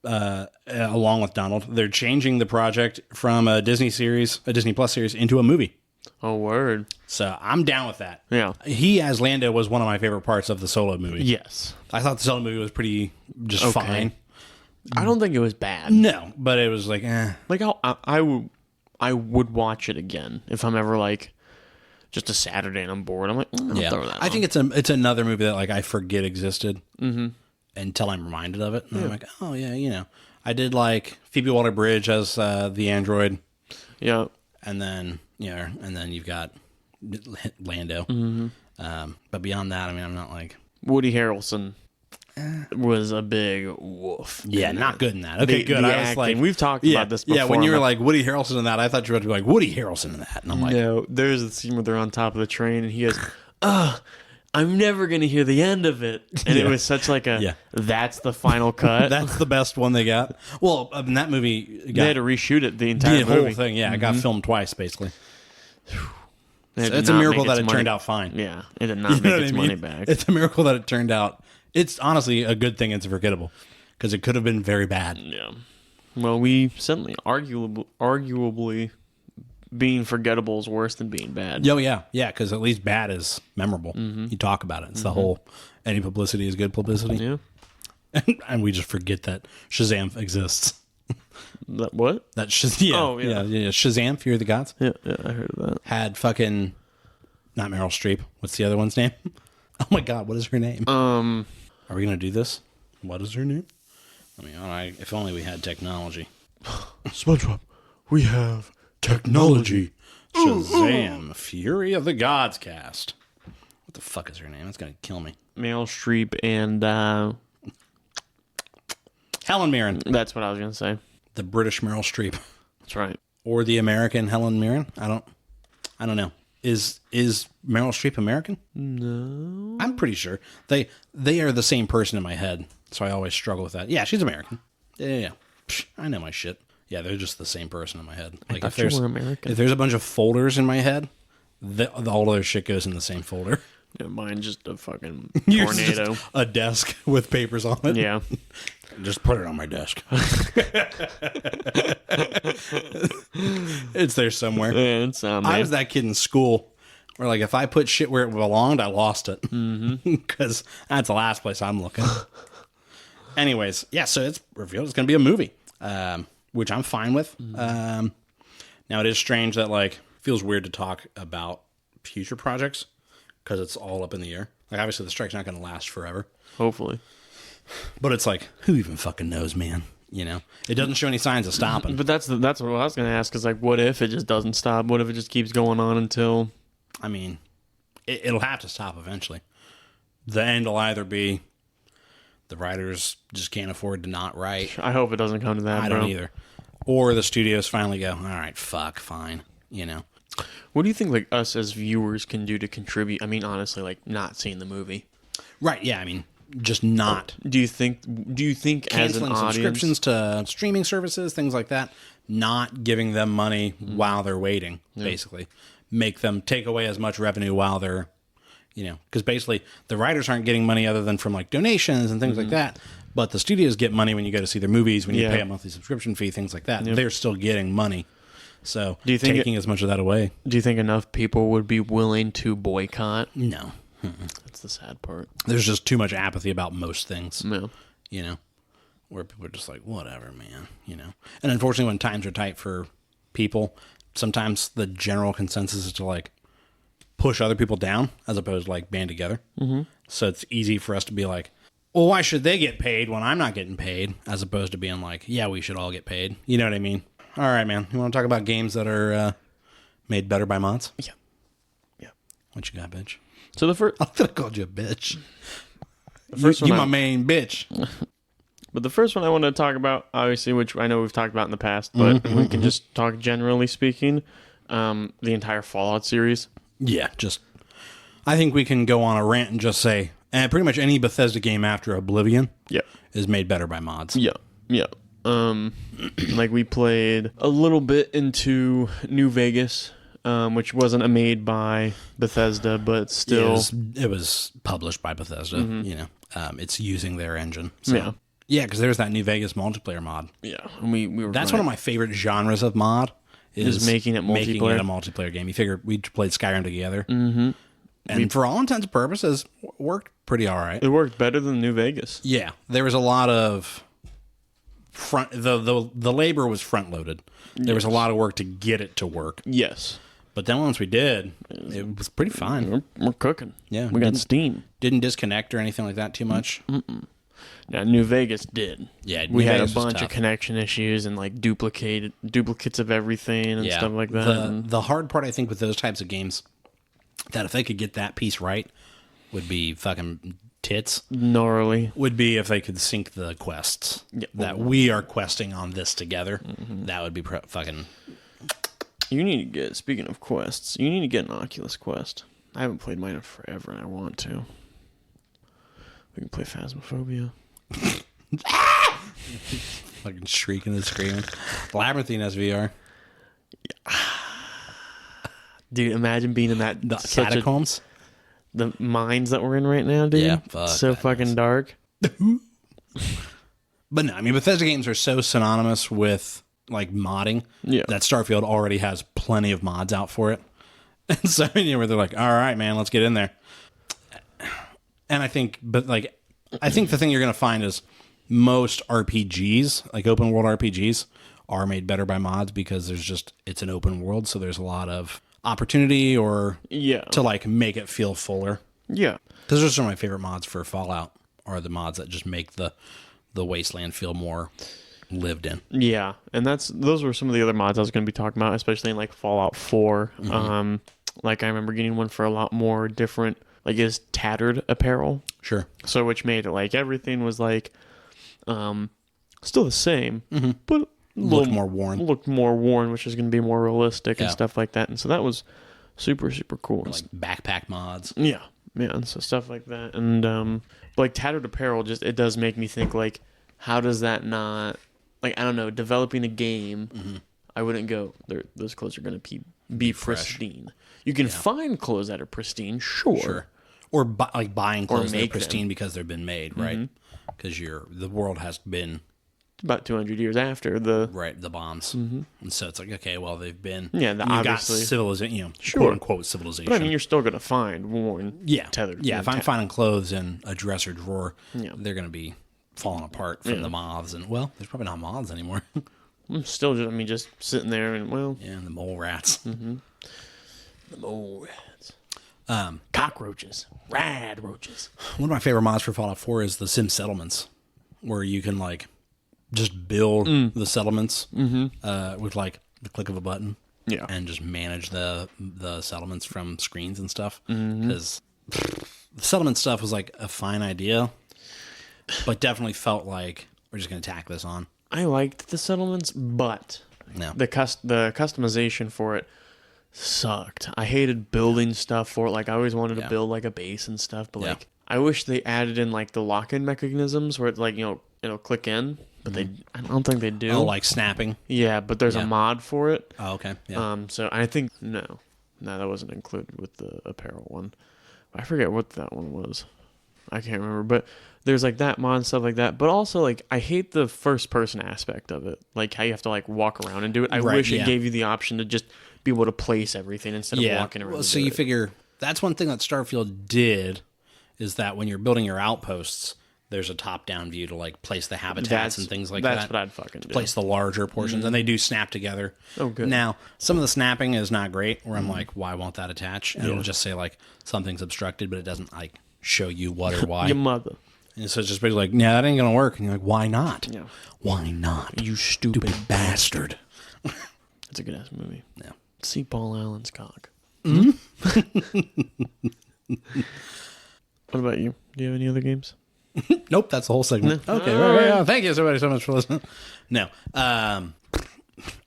Speaker 1: along with Donald. They're changing the project from a Disney Plus series, into a movie.
Speaker 2: Oh, word.
Speaker 1: So I'm down with that.
Speaker 2: Yeah.
Speaker 1: He as Lando was one of my favorite parts of the Solo movie.
Speaker 2: Yes.
Speaker 1: I thought the Solo movie was pretty just fine.
Speaker 2: I don't think it was bad.
Speaker 1: No, but it was like, eh.
Speaker 2: Like I would watch it again if I'm ever like just a Saturday and I'm bored. I'm like, I'll throw that
Speaker 1: I
Speaker 2: on.
Speaker 1: think it's another movie that like I forget existed until I'm reminded of it. And I'm like, oh yeah, you know, I did like Phoebe Waller-Bridge as the android.
Speaker 2: Yeah.
Speaker 1: And then you've got Lando. But beyond that, I mean, I'm not like
Speaker 2: Woody Harrelson was a big woof.
Speaker 1: Yeah, not good in that. Okay, good.
Speaker 2: The
Speaker 1: I was
Speaker 2: acting.
Speaker 1: like,
Speaker 2: We've talked about this before.
Speaker 1: Yeah, when you were like Woody Harrelson in that, I thought you were about to be like Woody Harrelson in that, and I'm like,
Speaker 2: no, there's a scene where they're on top of the train and he goes, I'm never going to hear the end of it. And it was such like that's the final cut.
Speaker 1: that's the best one they got. Well, in that movie,
Speaker 2: they had to reshoot it the entire
Speaker 1: the whole
Speaker 2: movie.
Speaker 1: thing. Yeah, it got filmed twice, basically.
Speaker 2: It
Speaker 1: So
Speaker 2: did
Speaker 1: it's a
Speaker 2: not
Speaker 1: miracle
Speaker 2: make
Speaker 1: that
Speaker 2: its
Speaker 1: it turned
Speaker 2: money-
Speaker 1: out fine.
Speaker 2: Yeah, it did not
Speaker 1: You know
Speaker 2: make
Speaker 1: what
Speaker 2: its
Speaker 1: I
Speaker 2: money
Speaker 1: mean?
Speaker 2: back.
Speaker 1: It's a miracle that it turned out. It's honestly a good thing it's forgettable because it could have been very bad.
Speaker 2: Yeah. Well, we certainly arguably being forgettable is worse than being bad.
Speaker 1: Oh, yeah. Yeah, because at least bad is memorable. You talk about it. It's the whole any publicity is good publicity.
Speaker 2: Yeah.
Speaker 1: And we just forget that Shazam exists.
Speaker 2: What?
Speaker 1: That Shazam.
Speaker 2: Oh, yeah.
Speaker 1: Shazam, Fear of the Gods.
Speaker 2: Yeah, I heard of that.
Speaker 1: Had fucking, not Meryl Streep. What's the other one's name? Oh my God, what is her name? Are we going to do this? What is her name? I mean, if only we had technology.
Speaker 2: SpongeBob, we have
Speaker 1: Technology. Shazam, Fury of the Gods cast. What the fuck is her name? That's going to kill me.
Speaker 2: Meryl Streep and
Speaker 1: Helen Mirren.
Speaker 2: that's what I was gonna say.
Speaker 1: The British Meryl Streep.
Speaker 2: That's right.
Speaker 1: Or the American Helen Mirren. I don't know. Is Meryl Streep American?
Speaker 2: No.
Speaker 1: I'm pretty sure. They are the same person in my head, so I always struggle with that. Yeah, she's American. Yeah. Psh, I know my shit. Yeah, they're just the same person in my head. Like
Speaker 2: thought you were American.
Speaker 1: if there's a bunch of folders in my head, all of their shit goes in the same folder.
Speaker 2: Yeah, mine's just a fucking
Speaker 1: Yours is
Speaker 2: tornado.
Speaker 1: just a desk with papers on it.
Speaker 2: Yeah.
Speaker 1: Just put it on my desk. It's there somewhere.
Speaker 2: Yeah, it's on
Speaker 1: I
Speaker 2: there.
Speaker 1: was that kid in school where, like, if I put shit where it belonged, I lost it. Because that's the last place I'm looking. Anyways, yeah, so it's revealed it's going to be a movie, which I'm fine with. Now, it is strange that, like, it feels weird to talk about future projects because it's all up in the air. Like, obviously, the strike's not going to last forever.
Speaker 2: Hopefully.
Speaker 1: But it's like, who even fucking knows, man? You know? It doesn't show any signs of stopping.
Speaker 2: But that's what I was going to ask is, like, what if it just doesn't stop? What if it just keeps going on until...
Speaker 1: I mean, it'll have to stop eventually. The end will either be the writers just can't afford to not write.
Speaker 2: I hope it doesn't come to that,
Speaker 1: I don't either. Or the studios finally go, all right, fuck, fine, you know.
Speaker 2: What do you think, like, us as viewers can do to contribute? I mean, honestly, like, not seeing the movie.
Speaker 1: Right, yeah, I mean, just not.
Speaker 2: Do you think as an
Speaker 1: Canceling
Speaker 2: audience...
Speaker 1: subscriptions to streaming services, things like that. Not giving them money while they're waiting, basically. Make them take away as much revenue while they're, you know, because basically the writers aren't getting money other than from, like, donations and things like that. But the studios get money when you go to see their movies, when you pay a monthly subscription fee, things like that. They're still getting money. So
Speaker 2: Do you think
Speaker 1: taking as much of that away.
Speaker 2: Do you think enough people would be willing to boycott?
Speaker 1: No.
Speaker 2: That's the sad part.
Speaker 1: There's just too much apathy about most things,
Speaker 2: No.
Speaker 1: you know, where people are just like, whatever, man, you know. And unfortunately, when times are tight for people, sometimes the general consensus is to, like, push other people down as opposed to, like, band together. Mm-hmm. So it's easy for us to be like, well, why should they get paid when I'm not getting paid? As opposed to being like, yeah, we should all get paid. You know what I mean? All right, man. You want to talk about games that are made better by mods?
Speaker 2: Yeah. Yeah.
Speaker 1: What you got, bitch?
Speaker 2: So the first...
Speaker 1: I thought I called you a bitch.
Speaker 2: The first
Speaker 1: you
Speaker 2: one
Speaker 1: my main bitch.
Speaker 2: But the first one I want to talk about, obviously, which I know we've talked about in the past, but we can just talk generally speaking, the entire Fallout series.
Speaker 1: Yeah, just... I think we can go on a rant and just say, pretty much any Bethesda game after Oblivion is made better by mods.
Speaker 2: Yeah, yeah. Like, we played a little bit into New Vegas, which wasn't made by Bethesda, but still...
Speaker 1: Yeah, it was published by Bethesda, you know. It's using their engine. So. Yeah, because there's that New Vegas multiplayer mod.
Speaker 2: Yeah, and we were...
Speaker 1: That's one of my favorite genres of mod. Is
Speaker 2: making it multiplayer.
Speaker 1: Making it a multiplayer game. You figure we played Skyrim together. Mm-hmm. And for all intents and purposes, worked pretty all right.
Speaker 2: It worked better than New Vegas.
Speaker 1: Yeah, there was a lot of... The labor was front loaded. There was a lot of work to get it to work.
Speaker 2: Yes.
Speaker 1: But then once we did, it was pretty fine.
Speaker 2: We're cooking.
Speaker 1: Yeah.
Speaker 2: We got steam.
Speaker 1: Didn't disconnect or anything like that too much.
Speaker 2: Now, New Vegas did.
Speaker 1: Yeah,
Speaker 2: we had a bunch of connection issues and, like, duplicates of everything and stuff like that.
Speaker 1: The hard part, I think, with those types of games, that if they could get that piece right, would be fucking tits.
Speaker 2: Gnarly.
Speaker 1: Would be if they could sync the quests. Yeah. That we are questing on this together. That would be fucking...
Speaker 2: You need to get, speaking of quests, you need to get an Oculus Quest. I haven't played mine in forever and I want to. We can play Phasmophobia.
Speaker 1: Fucking shrieking and screaming. Labyrinthine has VR.
Speaker 2: Yeah. Dude, imagine being in that...
Speaker 1: The catacombs?
Speaker 2: The mines that we're in right now, dude.
Speaker 1: Yeah, fuck.
Speaker 2: So fucking dark.
Speaker 1: But no, I mean, Bethesda games are so synonymous with, like, modding that Starfield already has plenty of mods out for it. And so, you know, where they're like, all right, man, let's get in there. And I think the thing you're going to find is most RPGs, like open world RPGs, are made better by mods because it's an open world, so there's a lot of opportunity to, like, make it feel fuller. Yeah. Because those are some of my favorite mods for Fallout, are the mods that just make the wasteland feel more lived in. Yeah, and those were some of the other mods I was going to be talking about, especially in, like, Fallout 4. Like, I remember getting one for a lot more different, like, it's tattered apparel. Sure. So, which made it, like, everything was, like, still the same, but looked more worn, which is going to be more realistic and stuff like that. And so that was super, super cool. Like backpack mods. Yeah. Yeah. And so stuff like that. And, like, tattered apparel, it does make me think, like, how does that not
Speaker 2: like, I don't know, developing a game, I wouldn't go, those clothes are going to be pristine. You can find clothes that are pristine, sure.
Speaker 1: Or like buying clothes that are
Speaker 2: make
Speaker 1: pristine because they've been made, right? Because the world has been
Speaker 2: about 200 years after the
Speaker 1: bombs, and so it's like, okay, well, they've been
Speaker 2: you
Speaker 1: got
Speaker 2: obviously
Speaker 1: civilization,
Speaker 2: Sure.
Speaker 1: quote unquote civilization.
Speaker 2: But I mean, you're still going to find worn, tethered.
Speaker 1: If I'm finding clothes in a dresser drawer, they're going to be falling apart from the moths, and well, there's probably not moths anymore.
Speaker 2: I'm still just sitting there and
Speaker 1: and the mole rats.
Speaker 2: The mole rats. Cockroaches, rad roaches.
Speaker 1: One of my favorite mods for Fallout 4 is the Sim settlements, where you can like just build the settlements with like the click of a button, and just manage the settlements from screens and stuff. Because the settlement stuff was like a fine idea, but definitely felt like we're just going to tack this on.
Speaker 2: I liked the settlements, but the customization for it sucked. I hated building stuff for it. Like, I always wanted to build like a base and stuff, but like, I wish they added in like the lock-in mechanisms where it's like, it'll click in, but I don't think they do.
Speaker 1: Oh, like snapping?
Speaker 2: Yeah, but there's a mod for it.
Speaker 1: Oh, okay. Yeah.
Speaker 2: So I think no, that wasn't included with the apparel one. I forget what that one was. I can't remember, but there's like that mod and stuff like that. But also, like, I hate the first person aspect of it, like how you have to like walk around and do it. I wish it gave you the option to just be able to place everything instead of walking around.
Speaker 1: Well, so you figure that's one thing that Starfield did, is that when you're building your outposts, there's a top-down view to like place the habitats and things like that.
Speaker 2: That's what I'd fucking do.
Speaker 1: Place the larger portions, and they do snap together.
Speaker 2: Oh, good.
Speaker 1: Now, some of the snapping is not great, where I'm like, why won't that attach? And it'll just say like something's obstructed, but it doesn't like show you what or why.
Speaker 2: Your mother.
Speaker 1: And so it's just basically like, yeah, that ain't gonna work. And you're like, why not?
Speaker 2: Yeah.
Speaker 1: Why not?
Speaker 2: You stupid
Speaker 1: bastard.
Speaker 2: It's a good ass movie.
Speaker 1: Yeah.
Speaker 2: See Paul Allen's cock.
Speaker 1: Mm-hmm.
Speaker 2: What about you? Do you have any other games?
Speaker 1: Nope, that's the whole segment.
Speaker 2: No.
Speaker 1: Okay, right. Thank you so much for listening. No,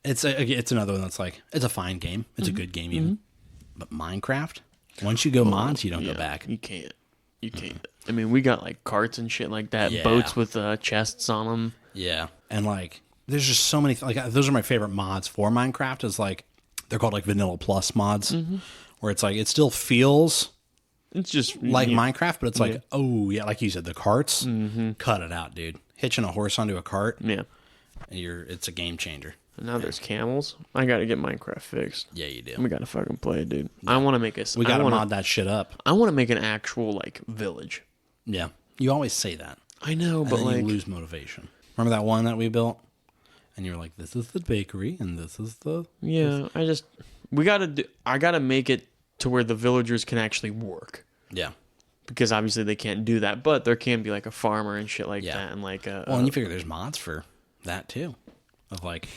Speaker 1: it's another one that's like, it's a fine game. It's a good game even. But Minecraft, once you go mods, you don't go back.
Speaker 2: You can't. I mean, we got like carts and shit like that, boats with chests on them.
Speaker 1: Yeah, and like, there's just so many. Like, those are my favorite mods for Minecraft. Is like, they're called like Vanilla Plus mods, where it's like it still feels.
Speaker 2: It's just
Speaker 1: like Minecraft, but it's like, oh yeah, like you said, the carts, cut it out, dude. Hitching a horse onto a cart,
Speaker 2: and
Speaker 1: it's a game changer.
Speaker 2: And now there's camels. I got to get Minecraft fixed.
Speaker 1: Yeah, you do.
Speaker 2: We got to fucking play it, dude. I want to make a.
Speaker 1: We got to mod that shit up.
Speaker 2: I want to make an actual like village.
Speaker 1: Yeah, you always say that.
Speaker 2: I know, but
Speaker 1: then
Speaker 2: like,
Speaker 1: you lose motivation. Remember that one that we built, and you were like, "This is the bakery, and this is the."
Speaker 2: Yeah, I gotta make it to where the villagers can actually work.
Speaker 1: Yeah.
Speaker 2: Because obviously they can't do that, but there can be like a farmer and shit like that, and like a.
Speaker 1: Well, and you figure there's mods for that too, of like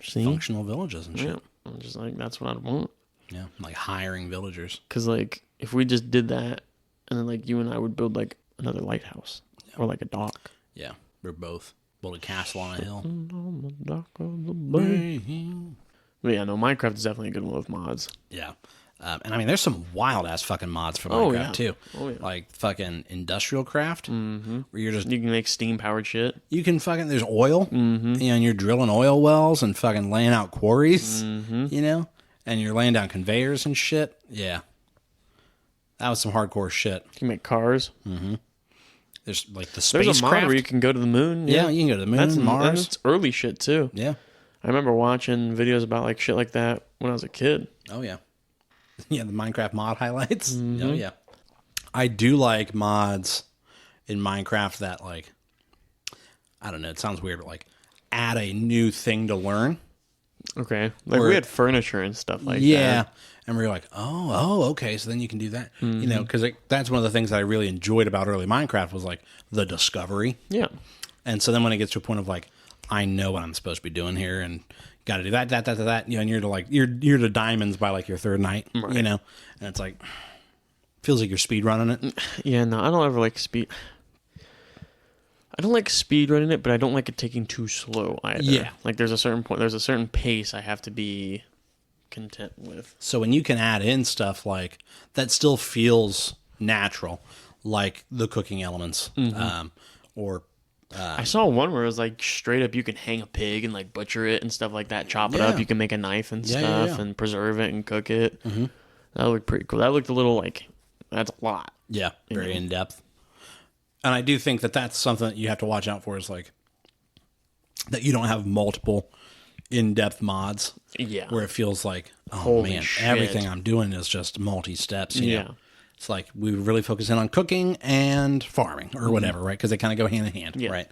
Speaker 1: functional villages and shit.
Speaker 2: Yeah, I'm just like, that's what I'd want.
Speaker 1: Yeah, like hiring villagers.
Speaker 2: Because like if we just did that, and then like you and I would build like another lighthouse or like a dock.
Speaker 1: Yeah, we're both build a castle on a hill.
Speaker 2: On the dock of the bay. But yeah, no, Minecraft is definitely a good one with mods.
Speaker 1: Yeah. And I mean, there's some wild ass fucking mods for Minecraft too.
Speaker 2: Oh yeah.
Speaker 1: Like fucking industrial craft, where you're just
Speaker 2: you can make steam powered shit.
Speaker 1: You can fucking there's oil, and you're drilling oil wells and fucking laying out quarries, you know, and you're laying down conveyors and shit. Yeah, that was some hardcore shit.
Speaker 2: You can make cars.
Speaker 1: There's like the spacecraft.
Speaker 2: There's a mod where you can go to the moon.
Speaker 1: Yeah, you can go to the moon, Mars.
Speaker 2: That's early shit too.
Speaker 1: Yeah,
Speaker 2: I remember watching videos about like shit like that when I was a kid.
Speaker 1: Oh yeah. Yeah, the Minecraft mod highlights. Oh yeah, I do like mods in Minecraft that like, I don't know, it sounds weird, but like add a new thing to learn.
Speaker 2: Okay, like we had furniture and stuff like that.
Speaker 1: Yeah, and we were like, oh, okay, so then you can do that. You know, because that's one of the things that I really enjoyed about early Minecraft was like the discovery.
Speaker 2: Yeah,
Speaker 1: and so then when it gets to a point of like, I know what I'm supposed to be doing here, and got to do that, you know, and you're to diamonds by like your third night, you know, and it's like, feels like you're speed running it.
Speaker 2: Yeah, no, I don't ever like speed. I don't like speed running it, but I don't like it taking too slow either.
Speaker 1: Yeah,
Speaker 2: like there's a certain pace I have to be content with.
Speaker 1: So when you can add in stuff like that, still feels natural, like the cooking elements, or
Speaker 2: I saw one where it was like straight up you can hang a pig and like butcher it and stuff like that, chop it up. You can make a knife and stuff and preserve it and cook it. Mm-hmm. That looked pretty cool. That looked a little like, that's a lot.
Speaker 1: Yeah, very in depth. And I do think that that's something that you have to watch out for, is like that you don't have multiple in-depth mods.
Speaker 2: Yeah.
Speaker 1: Where it feels like, oh
Speaker 2: Holy
Speaker 1: man,
Speaker 2: shit.
Speaker 1: everything I'm doing is just multi-steps. You know? It's like we really focus in on cooking and farming or whatever, right? Because they kind of go hand in hand, right?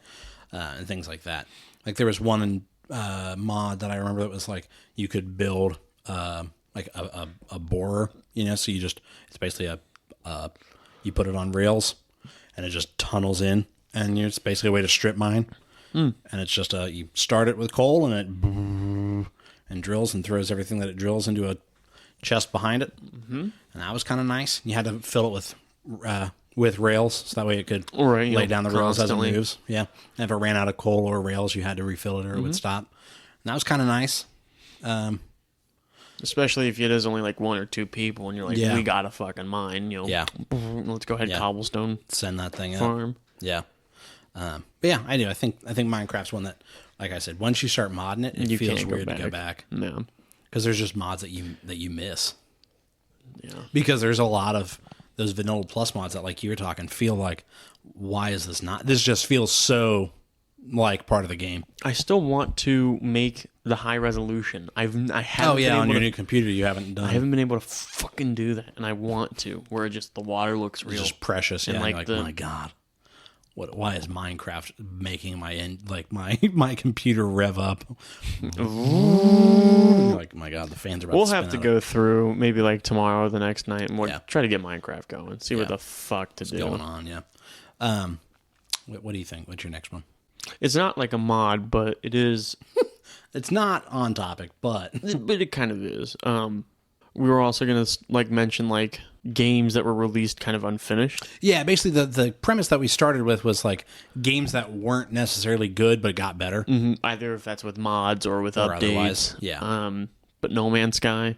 Speaker 1: And things like that. Like there was one mod that I remember that was like you could build like a borer, you know? So you just, it's basically you put it on rails and it just tunnels in, and it's basically a way to strip mine. And it's just you start it with coal and it drills and throws everything that it drills into a chest behind it. And that was kind of nice. You had to fill it with rails, so that way it could lay down the rails as it moves. Yeah. And if it ran out of coal or rails, you had to refill it or it would stop. And that was kind of nice.
Speaker 2: Especially if it is only like one or two people and you're like, we got a fucking mine, you know. Let's go ahead and cobblestone.
Speaker 1: Send that thing
Speaker 2: farm.
Speaker 1: up. Yeah. But yeah, I do. I think Minecraft's one that, like I said, once you start modding it, it feels weird to go back.
Speaker 2: No.
Speaker 1: Because there's just mods that you miss.
Speaker 2: Yeah.
Speaker 1: Because there's a lot of those vanilla plus mods that, like you were talking, feel like, why is this not? This just feels so like part of the game.
Speaker 2: I still want to make the high resolution. I haven't.
Speaker 1: On your new computer, you haven't done.
Speaker 2: I haven't been able to fucking do that, and I want to. Where just the water looks real,
Speaker 1: it's just precious.
Speaker 2: And
Speaker 1: like my God, why is Minecraft making my computer rev up? Like, my God, the fans are about to spin
Speaker 2: We'll have to go through maybe like tomorrow or the next night, and we'll try to get Minecraft going. See what the fuck to do.
Speaker 1: What's going on? Yeah. What do you think? What's your next one?
Speaker 2: It's not like a mod, but it is.
Speaker 1: It's not on topic, but
Speaker 2: it kind of is. We were also gonna like mention like games that were released kind of unfinished.
Speaker 1: Yeah, basically the premise that we started with was like games that weren't necessarily good but got better.
Speaker 2: Either if that's with mods or with updates.
Speaker 1: Otherwise, yeah.
Speaker 2: But No Man's Sky,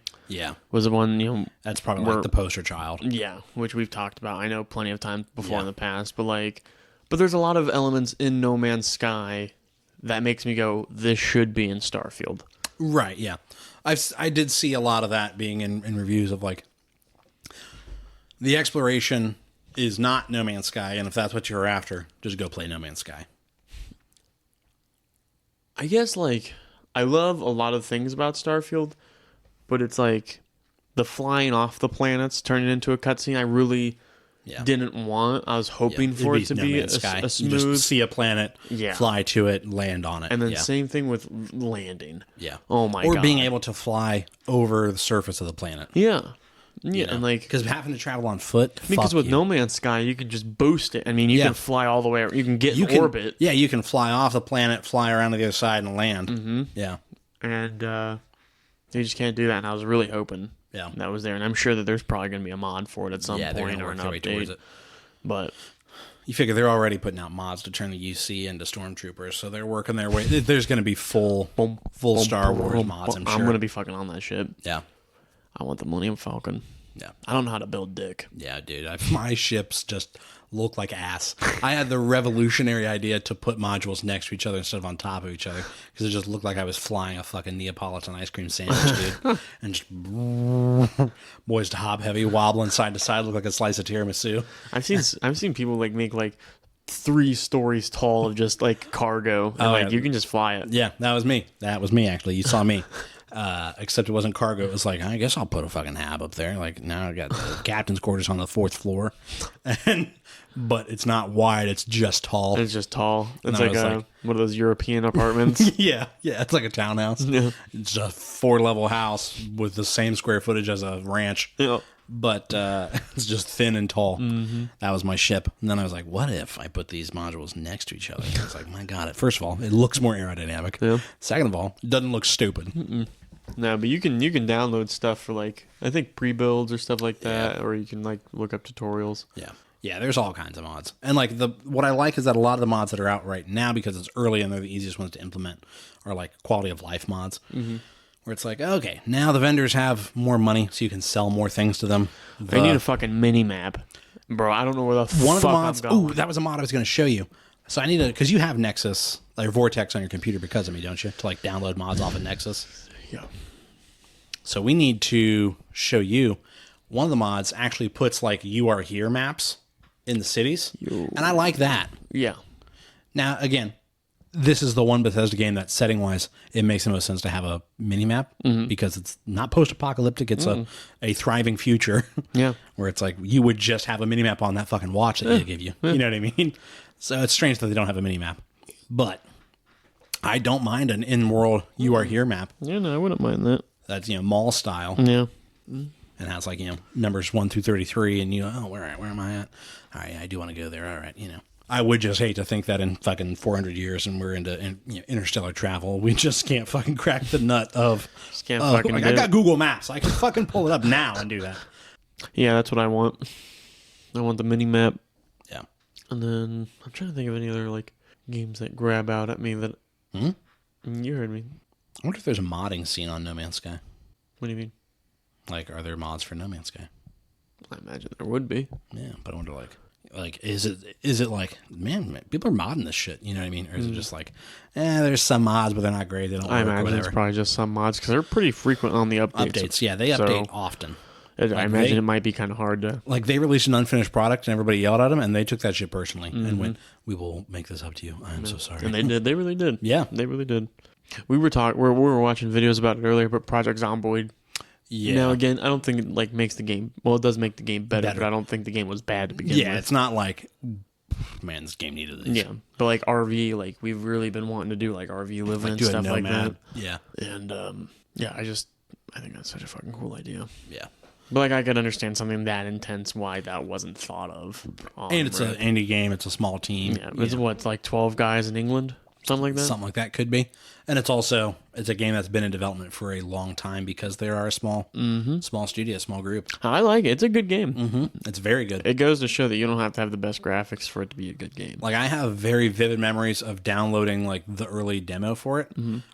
Speaker 2: was the one, you know.
Speaker 1: That's probably like the poster child.
Speaker 2: Yeah, which we've talked about. I know plenty of times before in the past, but there's a lot of elements in No Man's Sky that makes me go, this should be in Starfield.
Speaker 1: Right, yeah. I did see a lot of that being in reviews of like, the exploration is not No Man's Sky, and if that's what you're after, just go play No Man's Sky.
Speaker 2: I guess, like, I love a lot of things about Starfield, but it's like the flying off the planets turning into a cutscene I really didn't want. I was hoping for it to be a smooth...
Speaker 1: You just see a planet, fly to it, land on it.
Speaker 2: And then same thing with landing.
Speaker 1: Yeah.
Speaker 2: Oh my God.
Speaker 1: Or being able to fly over the surface of the planet.
Speaker 2: Yeah.
Speaker 1: Yeah,
Speaker 2: and like...
Speaker 1: Because having to travel on foot,
Speaker 2: because with No Man's Sky, you can just boost it. I mean, you can fly all the way... You can get in orbit.
Speaker 1: Yeah, you can fly off the planet, fly around to the other side, and land.
Speaker 2: Mm-hmm.
Speaker 1: Yeah.
Speaker 2: And you just can't do that, and I was really hoping that was there. And I'm sure that there's probably going to be a mod for it at some point or an update. But...
Speaker 1: You figure they're already putting out mods to turn the UC into Stormtroopers, so they're working their way... There's going to be full Star Wars mods, I'm sure.
Speaker 2: I'm going to be fucking on that shit.
Speaker 1: Yeah.
Speaker 2: I want the Millennium Falcon.
Speaker 1: Yeah.
Speaker 2: I don't know how to build dick.
Speaker 1: Yeah, dude. My ships just look like ass. I had the revolutionary idea to put modules next to each other instead of on top of each other, because it just looked like I was flying a fucking Neapolitan ice cream sandwich, dude. And just boys to hop heavy, wobbling side to side, look like a slice of tiramisu.
Speaker 2: I've seen people like make like 3 stories tall of just like cargo, and you can just fly it.
Speaker 1: Yeah, that was me. That was me, actually. You saw me. Except it wasn't cargo. It was like, I guess I'll put a fucking hab up there. Like, now I got the captain's quarters on the 4th floor. But it's not wide, it's just tall.
Speaker 2: It's just tall. It's like one of those European apartments.
Speaker 1: Yeah, it's like a townhouse. Yeah. It's a 4-level house with the same square footage as a ranch.
Speaker 2: Yeah.
Speaker 1: But it's just thin and tall. Mm-hmm. That was my ship. And then I was like, what if I put these modules next to each other? And it's like, my God. First of all, it looks more aerodynamic. Yeah. Second of all, it doesn't look stupid.
Speaker 2: Mm-mm. No, but you can download stuff for like, I think pre-builds or stuff like that, or you can like look up tutorials.
Speaker 1: Yeah, there's all kinds of mods. And like what I like is that a lot of the mods that are out right now, because it's early and they're the easiest ones to implement, are like quality of life mods. Mm-hmm. Where it's like, okay, now the vendors have more money, so you can sell more things to them.
Speaker 2: I need a fucking mini map, bro. I don't know where the fuck I'm going.
Speaker 1: Ooh, that was a mod I was going to show you. So I need to, because you have Nexus, like Vortex on your computer because of me, don't you? To like download mods off of Nexus.
Speaker 2: Yeah.
Speaker 1: So we need to show you one of the mods actually puts like "You Are Here" maps in the cities, and I like that.
Speaker 2: Yeah.
Speaker 1: Now again, this is the one Bethesda game that setting wise it makes the most sense to have a mini map because it's not post apocalyptic. It's a thriving future.
Speaker 2: Yeah.
Speaker 1: Where it's like you would just have a mini map on that fucking watch that they give you. You know what I mean? So it's strange that they don't have a mini map, but I don't mind an in-world "You Are Here" map.
Speaker 2: Yeah, no, I wouldn't mind that.
Speaker 1: That's mall style.
Speaker 2: Yeah.
Speaker 1: And has like numbers 1 through 33, and where am I at? All right, I do want to go there. All right, I would just hate to think that in fucking 400 years, and we're into interstellar travel, we just can't fucking crack the nut of.
Speaker 2: Just can't fucking.
Speaker 1: Like, I got Google Maps. I can fucking pull it up now and do that.
Speaker 2: Yeah, that's what I want. I want the mini map.
Speaker 1: Yeah.
Speaker 2: And then I'm trying to think of any other like games that grab out at me that. You heard me.
Speaker 1: I wonder if there's a modding scene on No Man's Sky.
Speaker 2: What do you mean?
Speaker 1: Like, are there mods for No Man's Sky?
Speaker 2: I imagine there would be.
Speaker 1: Yeah, but I wonder, like, is it like, man, people are modding this shit? You know what I mean? Or is it just like, there's some mods, but they're not great. They don't.
Speaker 2: I
Speaker 1: work,
Speaker 2: imagine it's probably just some mods because they're pretty frequent on the updates.
Speaker 1: Yeah, they update often.
Speaker 2: I imagine it might be kind of hard to.
Speaker 1: Like they released an unfinished product and everybody yelled at them, and they took that shit personally and went, "We will make this up to you. I am so sorry."
Speaker 2: And they did. They really did.
Speaker 1: Yeah,
Speaker 2: they really did. We were we were watching videos about it earlier, but Project Zomboid.
Speaker 1: Yeah.
Speaker 2: Now again, I don't think it like makes the game. Well, it does make the game better, but I don't think the game was bad to begin with.
Speaker 1: Yeah, it's not like, man, this game needed this.
Speaker 2: Yeah, but like RV, like we've really been wanting to do like RV living and stuff like that.
Speaker 1: Yeah,
Speaker 2: and I think that's such a fucking cool idea.
Speaker 1: Yeah,
Speaker 2: but like I could understand something that intense why that wasn't thought of.
Speaker 1: And it's an indie game. It's a small team.
Speaker 2: Yeah, it's what like 12 guys in England. Something like that?
Speaker 1: Something like that could be. And it's a game that's been in development for a long time because they are a small studio, small group.
Speaker 2: I like it. It's a good game.
Speaker 1: Mm-hmm. It's very good.
Speaker 2: It goes to show that you don't have to have the best graphics for it to be a good game.
Speaker 1: Like, I have very vivid memories of downloading, like, the early demo for it,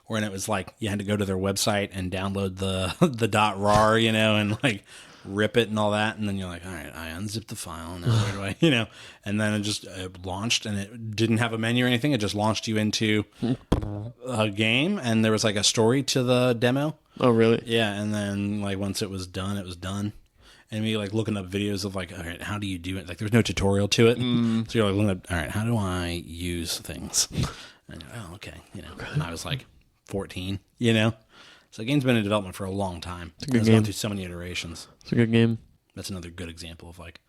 Speaker 1: when it was, like, you had to go to their website and download the .rar, and, like, rip it and all that, and then you're like, all right, I unzip the file, now where do I, and then it just launched, and it didn't have a menu or anything, it just launched you into a game, and there was like a story to the demo.
Speaker 2: Oh, really?
Speaker 1: Yeah, and then like once it was done, and we like looking up videos of like, all right, how do you do it? Like there's no tutorial to it, so you're like looking up, all right, how do I use things? And you're like, oh, okay, and I was like 14, So the game's been in development for a long time.
Speaker 2: It's a good
Speaker 1: It's
Speaker 2: game.
Speaker 1: gone through so many iterations.
Speaker 2: It's a good game.
Speaker 1: That's another good example of like,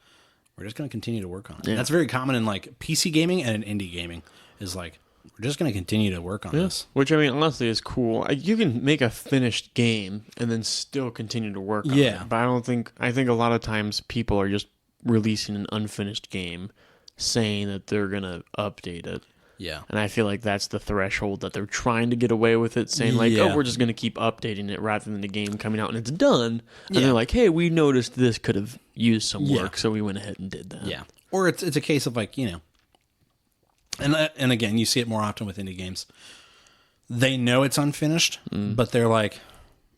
Speaker 1: we're just going to continue to work on it.
Speaker 2: Yeah.
Speaker 1: That's very common in like PC gaming and in indie gaming is like, we're just going to continue to work on this.
Speaker 2: Which, I mean, honestly is cool. You can make a finished game and then still continue to work on it. But I think a lot of times people are just releasing an unfinished game saying that they're going to update it.
Speaker 1: Yeah.
Speaker 2: And I feel like that's the threshold that they're trying to get away with it, saying like, oh, we're just going to keep updating it rather than the game coming out and it's done. And they're like, hey, we noticed this could have used some work, so we went ahead and did that.
Speaker 1: Yeah. Or it's a case of like, and again, you see it more often with indie games. They know it's unfinished, but they're like,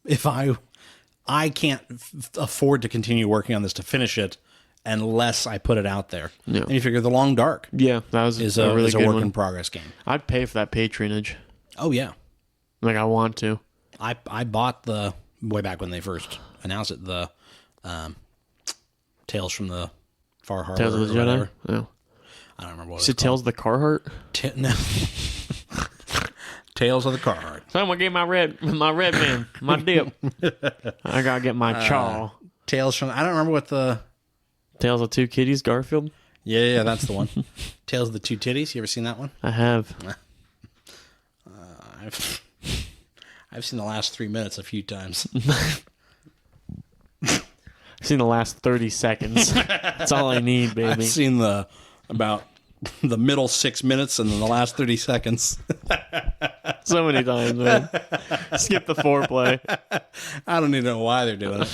Speaker 1: if I can't afford to continue working on this to finish it unless I put it out there.
Speaker 2: Yeah.
Speaker 1: And you figure The Long Dark
Speaker 2: that was
Speaker 1: is
Speaker 2: a really good
Speaker 1: work
Speaker 2: one.
Speaker 1: in progress game.
Speaker 2: I'd pay for that patronage.
Speaker 1: Oh, yeah.
Speaker 2: Like, I want to.
Speaker 1: I bought way back when they first announced it, the Tales from the Far Harbor.
Speaker 2: Tales of the Jedi? Yeah.
Speaker 1: I don't remember what
Speaker 2: Is it Tales of the Carhartt?
Speaker 1: No. Tales of the Carhartt.
Speaker 2: Someone get my red man, my dip. I gotta get my chaw.
Speaker 1: Tales from, I don't remember what the...
Speaker 2: Tales of Two Kitties, Garfield?
Speaker 1: Yeah, that's the one. Tales of the Two Titties. You ever seen that one?
Speaker 2: I have.
Speaker 1: I've seen the last 3 minutes a few times.
Speaker 2: I've seen the last 30 seconds. That's all I need, baby.
Speaker 1: I've seen about the middle 6 minutes and then the last 30 seconds.
Speaker 2: So many times, man. Skip the foreplay.
Speaker 1: I don't even know why they're doing it.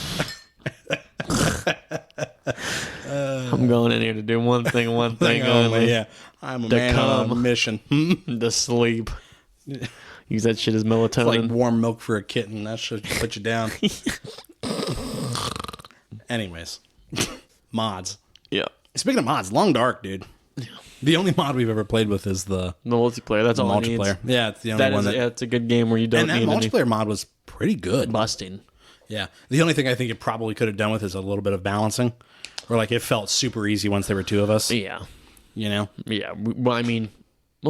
Speaker 2: I'm going in here to do one thing only.
Speaker 1: Yeah, I'm a man on a mission.
Speaker 2: To sleep. Use that shit as melatonin.
Speaker 1: Like warm milk for a kitten. That should put you down. Anyways, mods.
Speaker 2: Yeah.
Speaker 1: Speaking of mods, Long Dark, dude. The only mod we've ever played with is the
Speaker 2: multiplayer. That's all
Speaker 1: multiplayer.
Speaker 2: It needs.
Speaker 1: Yeah, it's the only one
Speaker 2: yeah, it's a good game where you don't
Speaker 1: and that
Speaker 2: need
Speaker 1: multiplayer mod was pretty good.
Speaker 2: busting.
Speaker 1: Yeah. The only thing I think it probably could have done with is a little bit of balancing. Or like it felt super easy once there were two of us.
Speaker 2: Yeah.
Speaker 1: You know?
Speaker 2: Yeah. Well, I mean,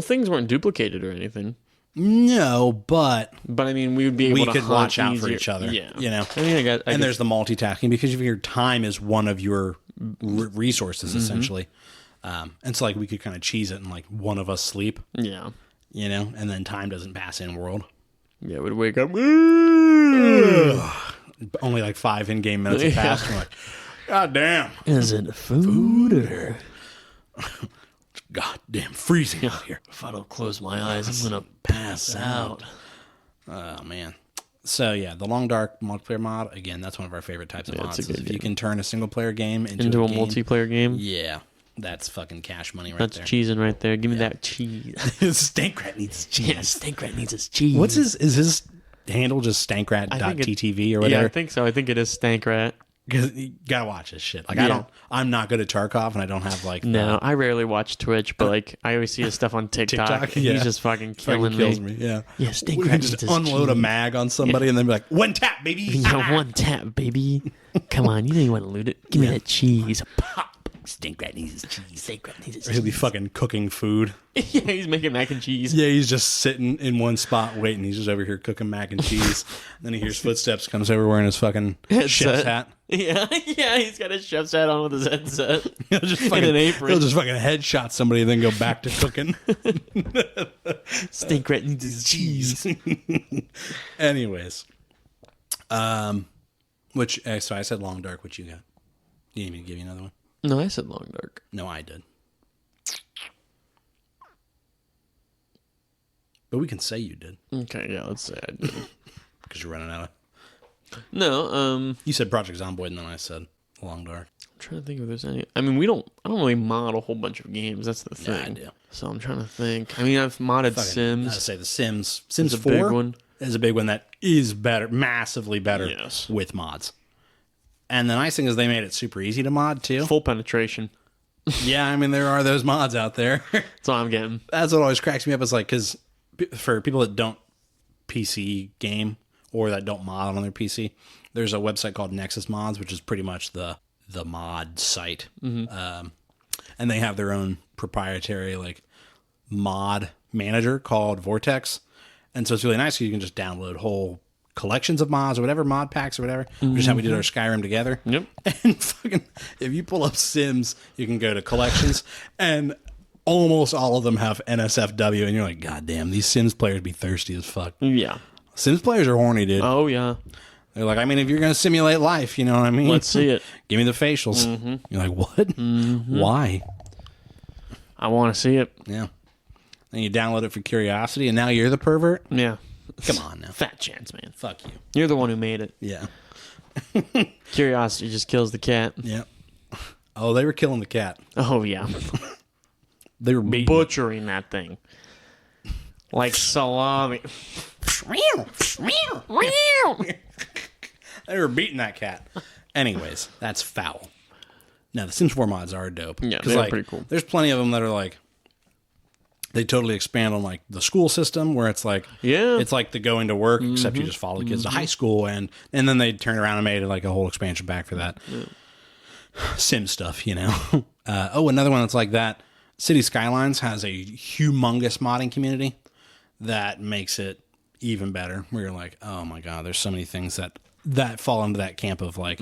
Speaker 2: things weren't duplicated or anything.
Speaker 1: No, but
Speaker 2: I mean, we would be able
Speaker 1: we
Speaker 2: to
Speaker 1: could watch out
Speaker 2: easier.
Speaker 1: for each other.
Speaker 2: Yeah.
Speaker 1: You know?
Speaker 2: I mean,
Speaker 1: and there's the multitasking because your time is one of your resources essentially. And so like we could kind of cheese it and like one of us sleep.
Speaker 2: Yeah.
Speaker 1: You know? And then time doesn't pass in world.
Speaker 2: Yeah, we'd wake up.
Speaker 1: Only like 5 in-game minutes have passed. And we're like, God damn.
Speaker 2: Is it food or...
Speaker 1: God damn, freezing out here.
Speaker 2: If I don't close my eyes, I'm going to pass out.
Speaker 1: Oh, man. So, yeah, the Long Dark multiplayer mod, again, that's one of our favorite types of mods. If you can turn a single-player game into a
Speaker 2: multiplayer game.
Speaker 1: Yeah, that's fucking cash money
Speaker 2: that's
Speaker 1: there.
Speaker 2: That's cheesing right there. Give me that cheese.
Speaker 1: Stank needs his cheese.
Speaker 2: Yeah, Stank needs his cheese.
Speaker 1: What's is his handle just stankrat.ttv or whatever?
Speaker 2: Yeah, I think so. I think it is Stankrat.
Speaker 1: Because you gotta watch this shit. Like I'm not good at Tarkov, and I don't have like.
Speaker 2: No, I rarely watch Twitch, but like I always see his stuff on TikTok.
Speaker 1: Yeah.
Speaker 2: He's just fucking killing
Speaker 1: kills me. Yeah,
Speaker 2: yeah.
Speaker 1: We can just unload a mag on somebody and then be like, one tap, baby.
Speaker 2: Yeah, one tap, baby. Come on, you know you want to loot it. Give me that cheese. Pop.
Speaker 1: Stinkrat needs his cheese.
Speaker 2: Stinkrat needs his cheese.
Speaker 1: Or he'll be fucking cooking food.
Speaker 2: Yeah, he's making mac and cheese.
Speaker 1: Yeah, he's just sitting in one spot waiting. He's just over here cooking mac and cheese. Then he hears footsteps, comes over wearing his fucking chef's hat.
Speaker 2: Yeah, he's got his chef's hat on with his headset.
Speaker 1: He'll just fucking,
Speaker 2: an apron.
Speaker 1: He'll just fucking headshot somebody and then go back to cooking.
Speaker 2: Stinkrat needs his cheese.
Speaker 1: Anyways. So I said Long Dark, what you got? You didn't even give you another one?
Speaker 2: No, I said Long Dark.
Speaker 1: No, I did. But we can say you did.
Speaker 2: Okay, yeah, let's say I did.
Speaker 1: Because you're running out of...
Speaker 2: No,
Speaker 1: You said Project Zomboid, and then I said Long Dark.
Speaker 2: I'm trying to think if there's any... I mean, I don't really mod a whole bunch of games. That's the thing.
Speaker 1: Yeah, I do.
Speaker 2: So I'm trying to think. I mean, I've modded Sims.
Speaker 1: I say the Sims. Sims 4
Speaker 2: big one.
Speaker 1: is a big one that is better, massively better
Speaker 2: Yes.
Speaker 1: with mods. And the nice thing is they made it super easy to mod, too.
Speaker 2: Full penetration.
Speaker 1: Yeah, I mean, there are those mods out there.
Speaker 2: That's all I'm getting.
Speaker 1: That's what always cracks me up. Is like, because for people that don't PC game or that don't mod on their PC, there's a website called Nexus Mods, which is pretty much the mod site. Mm-hmm. And they have their own proprietary like mod manager called Vortex. And so it's really nice because you can just download whole collections of mods or whatever, mod packs or whatever, which is how we did our Skyrim together.
Speaker 2: Yep.
Speaker 1: And fucking, if you pull up Sims, you can go to collections and almost all of them have NSFW, and you're like, God damn, these Sims players be thirsty as fuck.
Speaker 2: Yeah.
Speaker 1: Sims players are horny, dude.
Speaker 2: Oh, yeah.
Speaker 1: They're like, I mean, if you're going to simulate life, you know what I mean?
Speaker 2: Let's see it.
Speaker 1: Give me the facials. Mm-hmm. You're like, what? Mm-hmm. Why?
Speaker 2: I want to see it.
Speaker 1: Yeah. Then you download it for curiosity, and now you're the pervert?
Speaker 2: Yeah.
Speaker 1: Come on now.
Speaker 2: Fat chance, man.
Speaker 1: Fuck you.
Speaker 2: You're the one who made it.
Speaker 1: Yeah.
Speaker 2: Curiosity just kills the cat.
Speaker 1: Yeah. Oh, they were killing the cat.
Speaker 2: Oh, yeah.
Speaker 1: They were beating.
Speaker 2: Butchering that thing. Like salami.
Speaker 1: They were beating that cat. Anyways, that's foul. Now, the Sims 4 mods are dope.
Speaker 2: Yeah, they're pretty cool.
Speaker 1: There's plenty of them that are like, they totally expand on like the school system where it's like, it's like the going to work, except you just follow the kids to high school, and then they turned around and made like a whole expansion back for that Sim stuff, you know. Another one that's like that. City Skylines has a humongous modding community that makes it even better. Where you're like, oh my god, there's so many things that fall into that camp of like,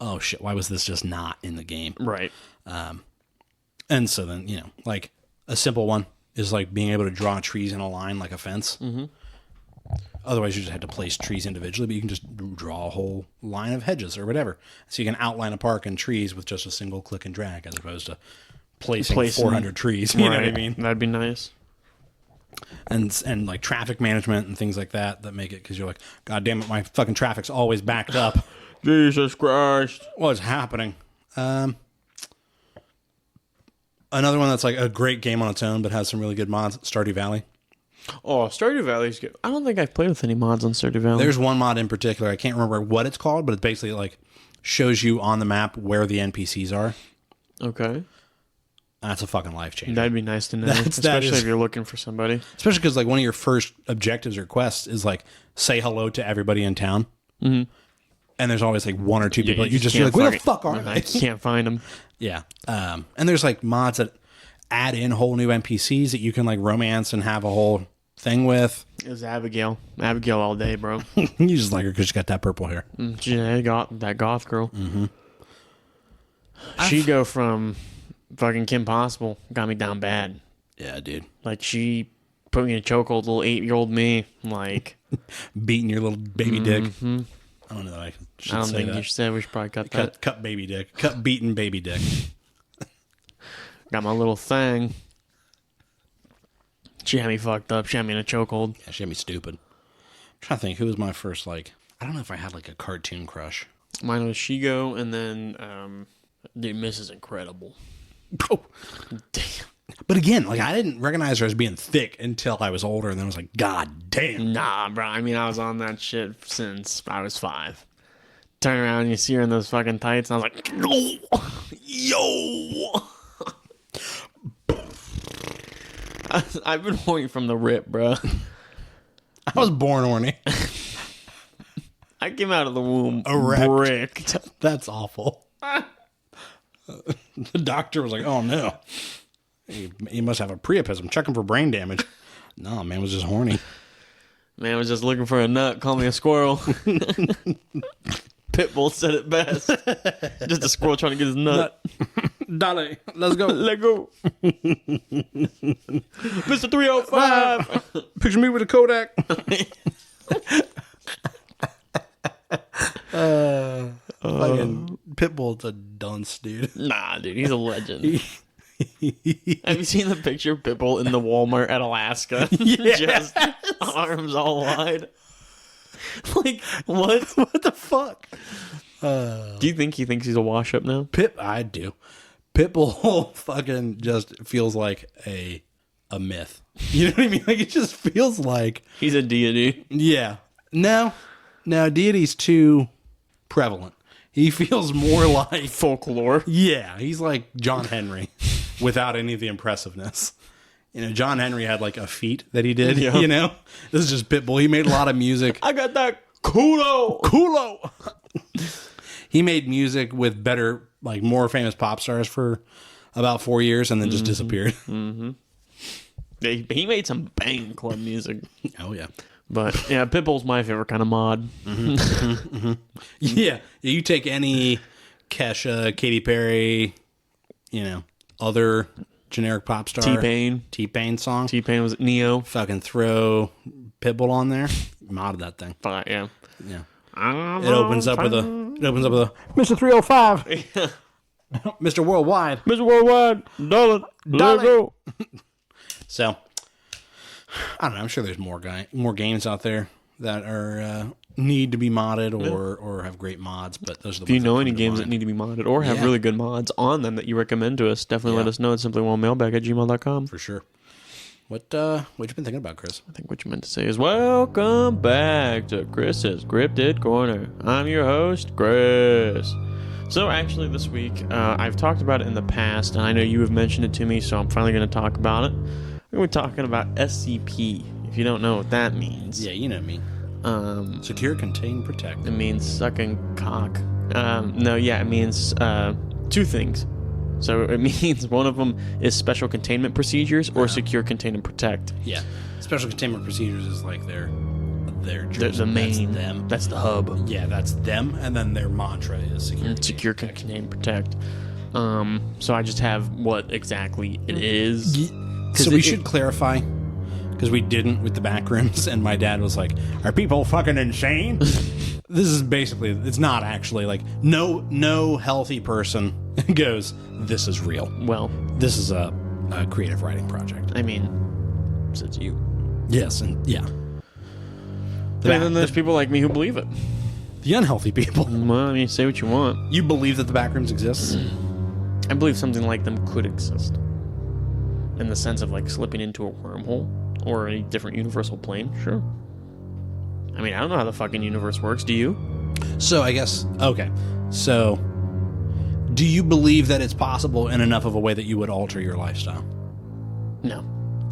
Speaker 1: oh shit, why was this just not in the game?
Speaker 2: Right.
Speaker 1: And so then, you know, like a simple one is like being able to draw trees in a line like a fence. Mm-hmm. Otherwise, you just have to place trees individually, but you can just draw a whole line of hedges or whatever. So you can outline a park and trees with just a single click and drag as opposed to placing 400 trees. You know what I mean?
Speaker 2: That'd be nice.
Speaker 1: And like traffic management and things like that make it, because you're like, God damn it, my fucking traffic's always backed up.
Speaker 2: Jesus Christ.
Speaker 1: What's happening? Another one that's like a great game on its own, but has some really good mods, Stardew Valley.
Speaker 2: Oh, Stardew Valley's good. I don't think I've played with any mods on Stardew Valley.
Speaker 1: There's one mod in particular. I can't remember what it's called, but it basically like shows you on the map where the NPCs are.
Speaker 2: Okay.
Speaker 1: That's a fucking life changer.
Speaker 2: That'd be nice to know,
Speaker 1: That
Speaker 2: especially
Speaker 1: is-
Speaker 2: if you're looking for somebody.
Speaker 1: Especially because like one of your first objectives or quests is like say hello to everybody in town.
Speaker 2: Mm-hmm.
Speaker 1: And there's always like one or two people that you just
Speaker 2: can't
Speaker 1: you're like, where the
Speaker 2: fucking-
Speaker 1: fuck are
Speaker 2: I
Speaker 1: they?
Speaker 2: can't find them.
Speaker 1: Yeah. And there's like mods that add in whole new NPCs that you can like romance and have a whole thing with.
Speaker 2: It was Abigail. Abigail all day, bro.
Speaker 1: You just like her because she got that purple hair.
Speaker 2: She got that goth girl. Mm-hmm. She go from fucking Kim Possible, got me down bad.
Speaker 1: Yeah, dude.
Speaker 2: Like she put me in a chokehold, little 8-year-old me. Like
Speaker 1: Beating your little baby dick. I don't know that I should
Speaker 2: I don't
Speaker 1: say
Speaker 2: think
Speaker 1: that.
Speaker 2: you said we should probably cut that.
Speaker 1: Cut baby dick. Cut beaten baby dick.
Speaker 2: Got my little thing. She had me fucked up. She had me in a chokehold.
Speaker 1: Yeah, she had me stupid. I'm trying to think, who was my first, like, I don't know if I had, like, a cartoon crush.
Speaker 2: Mine was Shigo, and then, dude, Mrs. Incredible.
Speaker 1: Bro.
Speaker 2: Damn.
Speaker 1: But again, like, I didn't recognize her as being thick until I was older, and then I was like, God damn.
Speaker 2: Nah, bro. I mean, I was on that shit since I was 5. Turn around and you see her in those fucking tights, and I was like, yo! I've been horny from the rip, bro.
Speaker 1: I was born horny.
Speaker 2: I came out of the womb
Speaker 1: Erect.
Speaker 2: bricked.
Speaker 1: That's awful. The doctor was like, oh, no. He must have a priapism. Check him for brain damage. No, man was just horny.
Speaker 2: Man was just looking for a nut. Call me a squirrel. Pitbull said it best. Just a squirrel trying to get his nut.
Speaker 1: Dale, let's go.
Speaker 2: Let go. Mr. 305.
Speaker 1: Picture me with a Kodak. Fucking Pitbull's a dunce, dude.
Speaker 2: Nah, dude, he's a legend. Have you seen the picture of Pitbull in the Walmart at Alaska?
Speaker 1: Yes.
Speaker 2: Just arms all wide. Like, what?
Speaker 1: What the fuck?
Speaker 2: Do you think he thinks he's a wash up now?
Speaker 1: I do. Pitbull fucking just feels like a myth. You know what I mean? Like, it just feels like...
Speaker 2: He's a deity.
Speaker 1: Yeah. No, deity's too prevalent. He feels more like...
Speaker 2: Folklore.
Speaker 1: Yeah, he's like John Henry without any of the impressiveness. You know, John Henry had like a feat that he did,
Speaker 2: Yeah.
Speaker 1: you know? This is just Pitbull. He made a lot of music.
Speaker 2: I got that culo.
Speaker 1: He made music with better, like more famous pop stars for about 4 years and then just disappeared.
Speaker 2: He made some bang club music.
Speaker 1: Oh, yeah.
Speaker 2: But, yeah, Pitbull's my favorite kind of mod.
Speaker 1: Yeah. You take any Kesha, Katy Perry, you know, other generic pop star. T-Pain song.
Speaker 2: T-Pain was Neo.
Speaker 1: Fucking throw Pitbull on there. Modded that thing.
Speaker 2: But, yeah.
Speaker 1: Yeah. It opens up with a Mr. 305. Mr. Worldwide.
Speaker 2: Mr. Worldwide, dollar, let go.
Speaker 1: So, I don't know. I'm sure there's more games out there that are need to be modded or have great mods. But those are the.
Speaker 2: If you know any games that need to be modded or have
Speaker 1: Yeah.
Speaker 2: really good mods on them that you recommend to us, definitely let us know at simply1mailbag@gmail.com.
Speaker 1: For sure. What you been thinking about, Chris?
Speaker 2: I think what you meant to say is welcome back to Chris's Cryptid Corner. I'm your host, Chris. So actually this week, I've talked about it in the past, and I know you have mentioned it to me, so I'm finally going to talk about it. We're going to be talking about SCP, if you don't know what that means.
Speaker 1: Yeah, you know me. Secure, contain, protect.
Speaker 2: It means sucking cock. It means two things. So it means one of them is special containment procedures or secure, contain, and protect.
Speaker 1: Yeah. Special containment procedures is like their
Speaker 2: The main.
Speaker 1: That's them.
Speaker 2: That's the hub.
Speaker 1: Yeah, that's them, and then their mantra is secure.
Speaker 2: Secure, contain, protect. So I just have what exactly it is.
Speaker 1: So we should clarify, because we didn't with the backrooms, and my dad was like, "Are people fucking insane?" This is basically, it's not actually like no healthy person goes, "This is real."
Speaker 2: Well,
Speaker 1: This is a creative writing project.
Speaker 2: I mean, so it's you.
Speaker 1: Yes, and yeah.
Speaker 2: And then there's people like me who believe it.
Speaker 1: The unhealthy people.
Speaker 2: Well, I mean, say what you want.
Speaker 1: You believe that the backrooms exists?
Speaker 2: I believe something like them could exist. In the sense of like slipping into a wormhole or a different universal plane. Sure. I mean, I don't know how the fucking universe works. Do you?
Speaker 1: So I guess, okay. So Do you believe that it's possible in enough of a way that you would alter your lifestyle?
Speaker 2: No.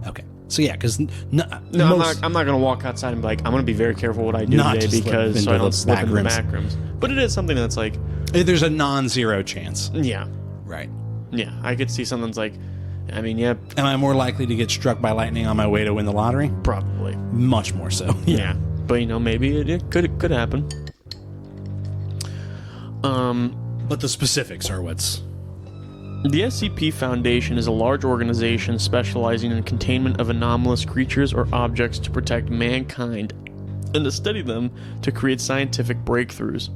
Speaker 1: Okay. So yeah, because
Speaker 2: I'm not going to walk outside and be like, I'm going to be very careful what I do
Speaker 1: Not to
Speaker 2: today
Speaker 1: slip
Speaker 2: because so I
Speaker 1: into
Speaker 2: don't
Speaker 1: the
Speaker 2: slip
Speaker 1: back
Speaker 2: into the
Speaker 1: rooms.
Speaker 2: back rooms. But it is something that's like,
Speaker 1: there's a non-zero chance.
Speaker 2: yeah,
Speaker 1: Right.
Speaker 2: yeah. I could see something's like, I mean, yeah,
Speaker 1: Am I more likely to get struck by lightning on my way to win the lottery?
Speaker 2: probably.
Speaker 1: Much more so.
Speaker 2: Yeah. But, maybe it could happen.
Speaker 1: But the specifics are what's...
Speaker 2: The SCP Foundation is a large organization specializing in containment of anomalous creatures or objects to protect mankind and to study them to create scientific breakthroughs.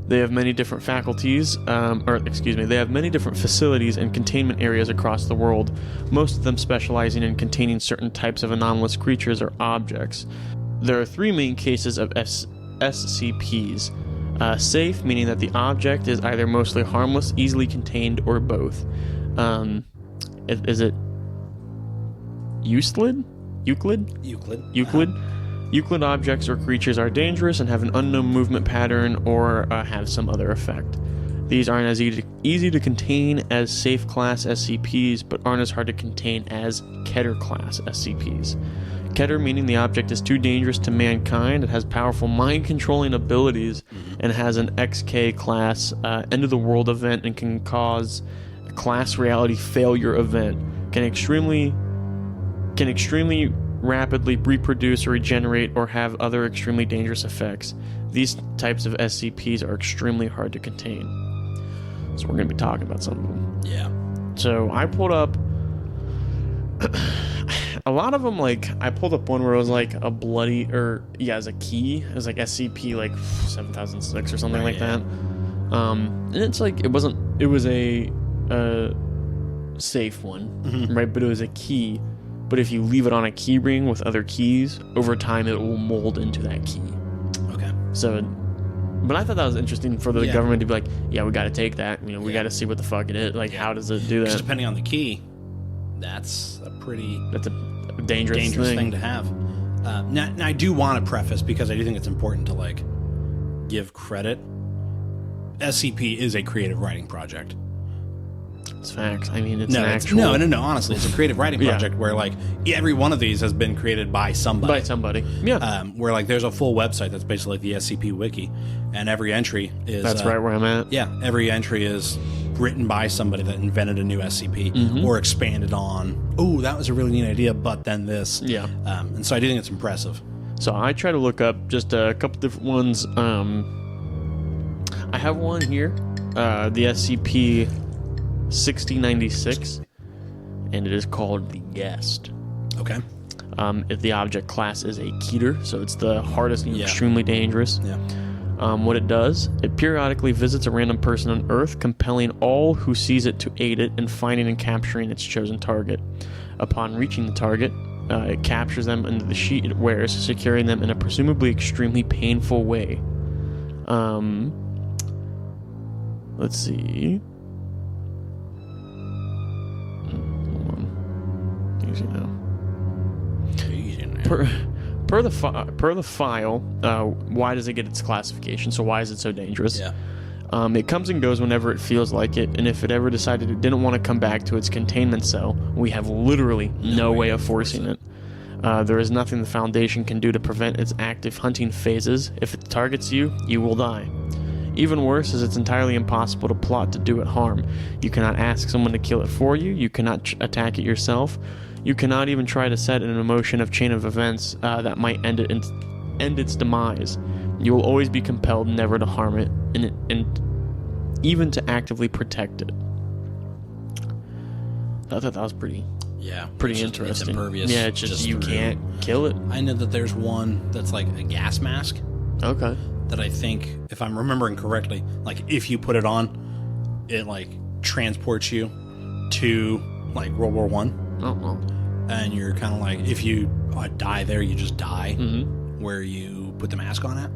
Speaker 2: They have many different faculties, they have many different facilities and containment areas across the world, most of them specializing in containing certain types of anomalous creatures or objects. There are 3 main cases of SCPs. Safe, meaning that the object is either mostly harmless, easily contained, or both. Is it Euclid? Euclid objects or creatures are dangerous and have an unknown movement pattern or have some other effect. These aren't as easy to contain as safe class SCPs, but aren't as hard to contain as Keter class SCPs. Keter meaning the object is too dangerous to mankind, it has powerful mind-controlling abilities, and has an XK class end-of-the-world event and can cause a class reality failure event, can extremely rapidly reproduce or regenerate or have other extremely dangerous effects. These types of SCPs are extremely hard to contain. So we're going to be talking about some of them.
Speaker 1: Yeah.
Speaker 2: So I pulled up a lot of them. Like I pulled up one where it was like a bloody, as a key. It was like SCP like 7006 or something like that. And it's like it was a safe one, right? But it was a key. But if you leave it on a key ring with other keys, over time it will mold into that key.
Speaker 1: Okay.
Speaker 2: So, but I thought that was interesting for the government to be like, yeah, we got to take that. We got to see what the fuck it is. Like, how does it do that?
Speaker 1: Depending on the key, that's a
Speaker 2: dangerous
Speaker 1: thing to have. Now, I do want to preface, because I do think it's important to like give credit. SCP is a creative writing project.
Speaker 2: It's facts. I mean,
Speaker 1: No. Honestly, it's a creative writing project where like every one of these has been created by somebody.
Speaker 2: Yeah.
Speaker 1: Where like there's a full website that's basically like the SCP wiki, and every entry is
Speaker 2: That's right where I'm at.
Speaker 1: Yeah, every entry is written by somebody that invented a new SCP or expanded on. Oh, that was a really neat idea, but then this.
Speaker 2: Yeah.
Speaker 1: And so I do think it's impressive.
Speaker 2: So I try to look up just a couple different ones. I have one here, the SCP 6096, and it is called the Guest.
Speaker 1: Okay.
Speaker 2: If the object class is a Keter, so it's the hardest and extremely dangerous.
Speaker 1: Yeah.
Speaker 2: What it does, it periodically visits a random person on Earth, compelling all who sees it to aid it in finding and capturing its chosen target. Upon reaching the target, it captures them into the sheet it wears, securing them in a presumably extremely painful way. Let's see. Hold on. Easy now. Per the file, why does it get its classification? So why is it so dangerous?
Speaker 1: Yeah.
Speaker 2: It comes and goes whenever it feels like it, and if it ever decided it didn't want to come back to its containment cell, we have literally no way of forcing it. There is nothing the Foundation can do to prevent its active hunting phases. If it targets you, you will die. Even worse is it's entirely impossible to plot to do it harm. You cannot ask someone to kill it for you. You cannot attack it yourself. You cannot even try to set an emotion of chain of events that might end its demise. You will always be compelled never to harm it, and even to actively protect it. I thought that was pretty interesting.
Speaker 1: It's impervious.
Speaker 2: Yeah, it's just you can't kill it.
Speaker 1: I know that there's one that's like a gas mask.
Speaker 2: Okay.
Speaker 1: That I think, if I'm remembering correctly, like if you put it on, it like transports you to like World War One.
Speaker 2: Oh.
Speaker 1: And you're kind of like, if you die there, you just die.
Speaker 2: Mm-hmm.
Speaker 1: Where you put the mask on it.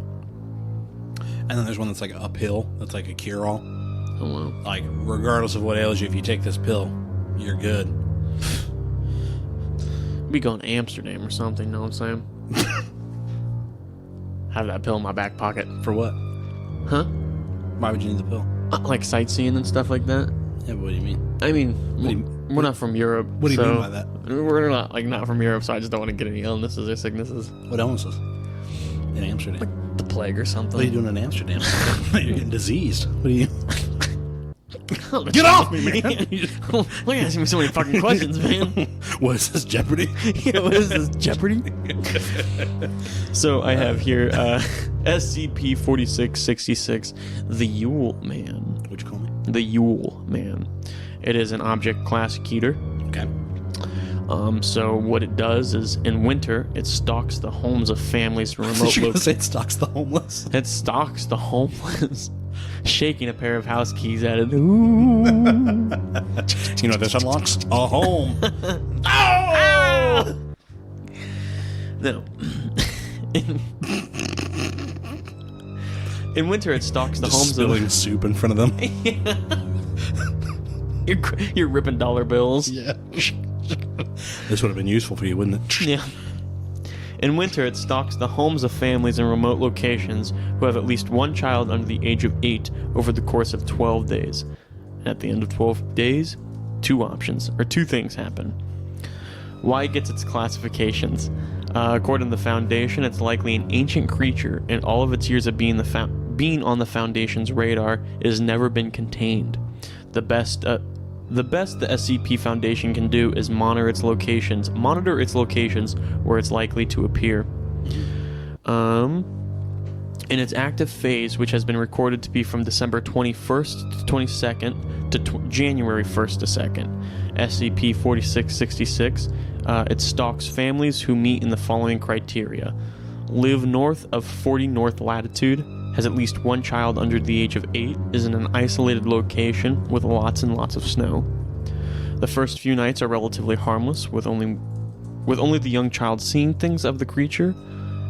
Speaker 1: And then there's one that's like a pill. That's like a cure-all.
Speaker 2: Oh wow.
Speaker 1: Like regardless of what ails you, if you take this pill, you're good.
Speaker 2: Be going to Amsterdam or something. Know what I'm saying? Have that pill in my back pocket.
Speaker 1: For what?
Speaker 2: Huh?
Speaker 1: Why would you need the pill?
Speaker 2: like sightseeing and stuff like that.
Speaker 1: Yeah, but what do you mean?
Speaker 2: I mean, we're not from Europe.
Speaker 1: What do you mean by that?
Speaker 2: We're not from Europe, so I just don't want to get any illnesses or sicknesses.
Speaker 1: What illnesses? In Amsterdam.
Speaker 2: Like the plague or something.
Speaker 1: What are you doing in Amsterdam? You're getting diseased. What are you... Get off me, man!
Speaker 2: Look at asking me so many fucking questions, man.
Speaker 1: What is this, Jeopardy?
Speaker 2: Yeah, what is this, Jeopardy? So I have here SCP-4666, the Yule Man.
Speaker 1: What'd you call me?
Speaker 2: The Yule Man. It is an object class keter.
Speaker 1: Okay.
Speaker 2: So what it does is, in winter, it stalks the homes of families from remote
Speaker 1: You're gonna say it stalks the homeless?
Speaker 2: It stalks the homeless, shaking a pair of house keys at it. Ooh.
Speaker 1: You know what this unlocks? A home.
Speaker 2: Oh! No. In winter, it stalks the
Speaker 1: Just
Speaker 2: homes
Speaker 1: spilling soup in front of them.
Speaker 2: You're ripping dollar bills.
Speaker 1: Yeah. This would have been useful for you, wouldn't it?
Speaker 2: Yeah. In winter, it stalks the homes of families in remote locations who have at least one child under the age of 8 over the course of 12 days. And at the end of 12 days, two things happen. Why it gets its classifications. According to the Foundation, it's likely an ancient creature, and all of its years of being on the Foundation's radar, it has never been contained. The best the SCP Foundation can do is monitor its locations where it's likely to appear. In its active phase, which has been recorded to be from December 21st to 22nd to January 1st to 2nd, SCP-4666, it stalks families who meet in the following criteria: live north of 40 north latitude, has at least one child under the age of 8, is in an isolated location with lots and lots of snow. The first few nights are relatively harmless, with only the young child seeing things of the creature.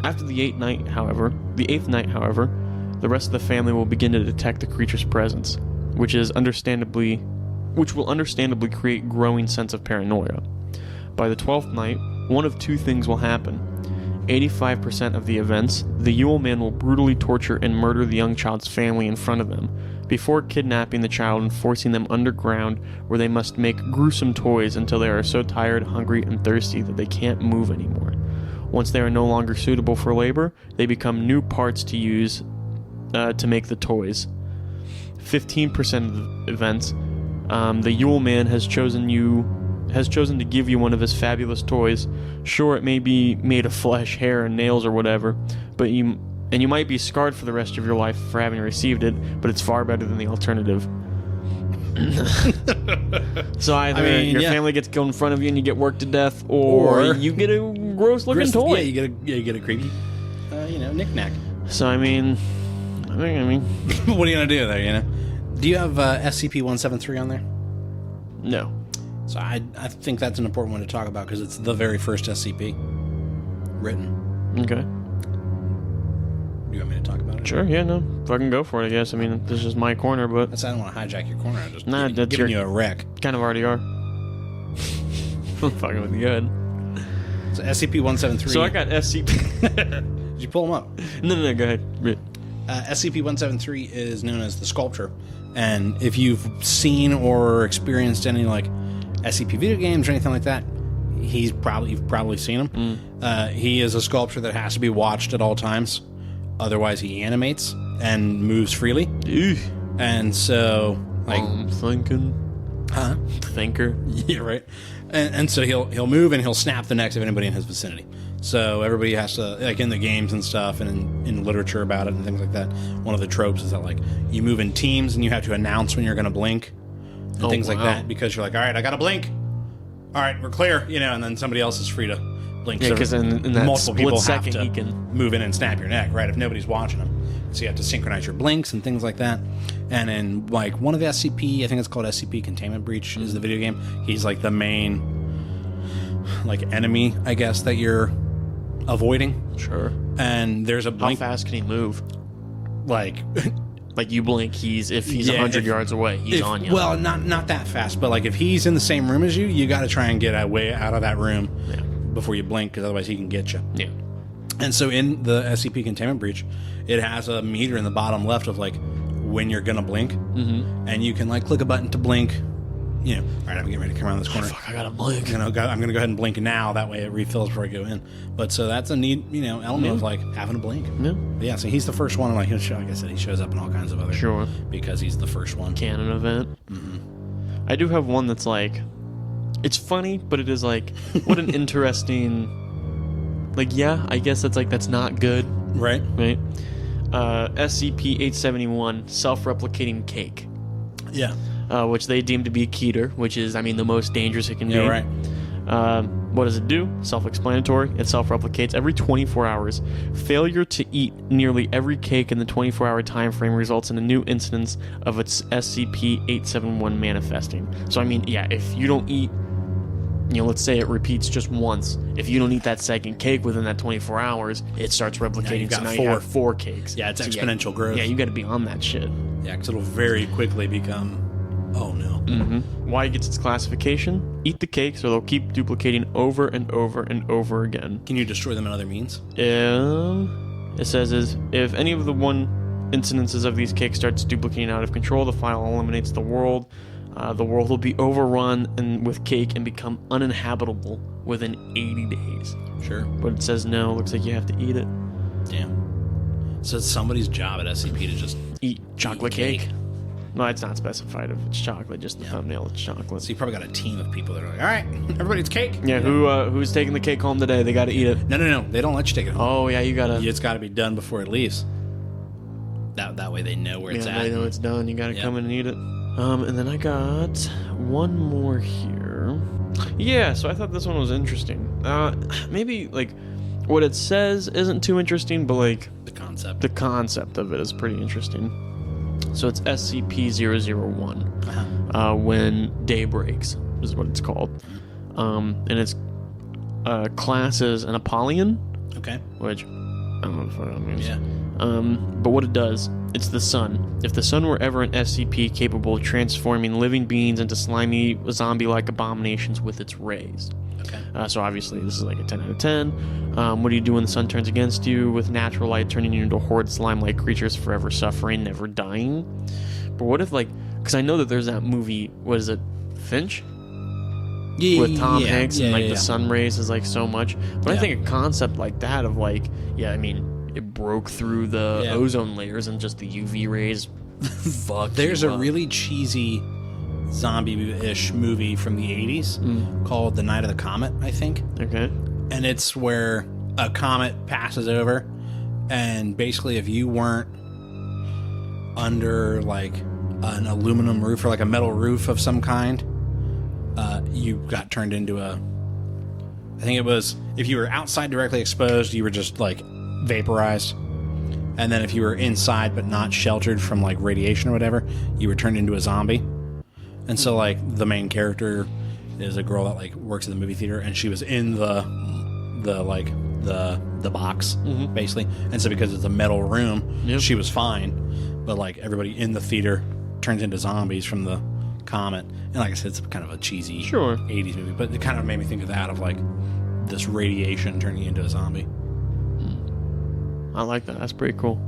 Speaker 2: After the eighth night, however, the rest of the family will begin to detect the creature's presence, which will understandably create growing sense of paranoia. By the 12th night, one of two things will happen. 85% of the events, the Yule Man will brutally torture and murder the young child's family in front of them, before kidnapping the child and forcing them underground, where they must make gruesome toys until they are so tired, hungry, and thirsty that they can't move anymore. Once they are no longer suitable for labor, they become new parts to use to make the toys. 15% of the events, the Yule Man has chosen to give you one of his fabulous toys. Sure, it may be made of flesh, hair, and nails or whatever, but you might be scarred for the rest of your life for having received it, but it's far better than the alternative. So either your family gets killed in front of you and you get worked to death, or you get a gross-looking toy.
Speaker 1: Yeah, you get a creepy, knick-knack.
Speaker 2: So I mean,
Speaker 1: what are you gonna do there? Do you have SCP-173 on there?
Speaker 2: No.
Speaker 1: So I think that's an important one to talk about because it's the very first SCP written.
Speaker 2: Okay.
Speaker 1: Do you want me to talk about it?
Speaker 2: Sure, yeah, no. Fucking go for it, I guess. I mean, this is my corner, but...
Speaker 1: I don't want to hijack your corner. I'm just
Speaker 2: that's
Speaker 1: giving you a wreck.
Speaker 2: Kind of already are. I'm fucking with you. Go ahead.
Speaker 1: So SCP-173...
Speaker 2: So I got SCP...
Speaker 1: Did you pull them up?
Speaker 2: No, go ahead.
Speaker 1: SCP-173 is known as the Sculpture. And if you've seen or experienced any, SCP video games or anything like that, you've probably seen him. He is a sculpture that has to be watched at all times. Otherwise, he animates and moves freely.
Speaker 2: Ew.
Speaker 1: And so,
Speaker 2: thinking.
Speaker 1: Huh?
Speaker 2: Thinker.
Speaker 1: Yeah, right. And so he'll move and he'll snap the necks of anybody in his vicinity. So everybody has to, in the games and stuff and in literature about it and things like that, one of the tropes is that, you move in teams and you have to announce when you're going to blink and things like that, because you're like, all right, I got to blink. All right, we're clear, and then somebody else is free to blink.
Speaker 2: Yeah, because in that
Speaker 1: multiple people have
Speaker 2: second
Speaker 1: to
Speaker 2: he can
Speaker 1: move in and snap your neck, right, if nobody's watching them. So you have to synchronize your blinks and things like that. And in, one of the SCP, I think it's called SCP Containment Breach, is the video game. He's, the main, enemy, I guess, that you're avoiding.
Speaker 2: Sure.
Speaker 1: And there's a blink.
Speaker 2: How fast can he move?
Speaker 1: Like
Speaker 2: you blink, if he's 100 yards away, he's on you.
Speaker 1: Well, not that fast, but if he's in the same room as you, you got to try and get way out of that room before you blink, because otherwise he can get you.
Speaker 2: Yeah.
Speaker 1: And so in the SCP Containment Breach, it has a meter in the bottom left of when you're gonna blink, and you can like click a button to blink. You know, all right, I'm getting ready to come around this corner.
Speaker 2: Fuck, I gotta blink.
Speaker 1: I'm gonna go ahead and blink now. That way it refills before I go in. But so that's a neat, element of like having to blink.
Speaker 2: Yeah.
Speaker 1: But yeah, so he's the first one. Like I said, he shows up in all kinds of other.
Speaker 2: Sure.
Speaker 1: Because he's the first one.
Speaker 2: Canon event. I do have one that's like, it's funny, but it is like, what an interesting. Like, yeah, I guess that's not good.
Speaker 1: Right.
Speaker 2: Right. SCP-871, self-replicating cake.
Speaker 1: Yeah.
Speaker 2: Which they deem to be a keter, which is, the most dangerous it can be.
Speaker 1: Yeah, right.
Speaker 2: What does it do? Self-explanatory. It self-replicates every 24 hours. Failure to eat nearly every cake in the 24-hour time frame results in a new instance of its SCP-871 manifesting. So, if you don't eat, let's say it repeats just once. If you don't eat that second cake within that 24 hours, it starts replicating.
Speaker 1: Now
Speaker 2: so now you have 4 cakes.
Speaker 1: Yeah, it's exponential growth.
Speaker 2: Yeah, you got to be on that shit.
Speaker 1: Yeah, because it'll very quickly become, oh no.
Speaker 2: Why it gets its classification? Eat the cake, so they'll keep duplicating over and over and over again.
Speaker 1: Can you destroy them in other means?
Speaker 2: It says is if any of the one incidences of these cakes starts duplicating out of control, the file eliminates the world. The world will be overrun with cake and become uninhabitable within 80 days.
Speaker 1: Sure.
Speaker 2: But it says no. Looks like you have to eat it.
Speaker 1: Damn. So it's somebody's job at SCP to just
Speaker 2: Eat chocolate cake. No, it's not specified if it's chocolate. Just the thumbnail is chocolate.
Speaker 1: So you probably got a team of people that are like, all right, everybody, it's cake.
Speaker 2: Yeah, who's taking the cake home today? They got to eat it.
Speaker 1: No. They don't let you take it home.
Speaker 2: Oh, yeah, you got to.
Speaker 1: It's got to be done before it leaves. That way they know where it's at.
Speaker 2: Yeah, they know it's done. You got to come in and eat it. And then I got one more here. Yeah, so I thought this one was interesting. Maybe, like, what it says isn't too interesting, but, like... The concept of it is pretty interesting. So it's SCP-001. When day breaks is what it's called. And its class is an Apollyon.
Speaker 1: Okay.
Speaker 2: Which, I don't know what that means.
Speaker 1: Yeah.
Speaker 2: But what it does, it's the sun. If the sun were ever an SCP capable of transforming living beings into slimy, zombie-like abominations with its rays.
Speaker 1: Okay.
Speaker 2: So obviously this is like a 10 out of 10. What do you do when the sun turns against you? With natural light turning you into horrid slime-like creatures, forever suffering, never dying. But what if, like, because I know that there's that movie, what is it, Finch?
Speaker 1: Yeah,
Speaker 2: with Tom Hanks and like
Speaker 1: yeah.
Speaker 2: the sun rays is like so much. But I think a concept like that of like, it broke through the ozone layers and just the UV rays fuck.
Speaker 1: There's a really cheesy zombie-ish movie from the 80s called The Night of the Comet, I think.
Speaker 2: Okay.
Speaker 1: And it's where a comet passes over, and basically if you weren't under like an aluminum roof or like a metal roof of some kind, you got turned into I think it was, if you were outside directly exposed, you were just like vaporized. And then if you were inside but not sheltered from like radiation or whatever, you were turned into a zombie. And so like the main character is a girl that like works at the movie theater, and she was in the box basically. And so because it's a metal room, she was fine. But like everybody in the theater turns into zombies from the comet. And like I said, it's kind of a cheesy 80s movie, but it kind of made me think of that, of like this radiation turning you into a zombie.
Speaker 2: I like that. That's pretty cool.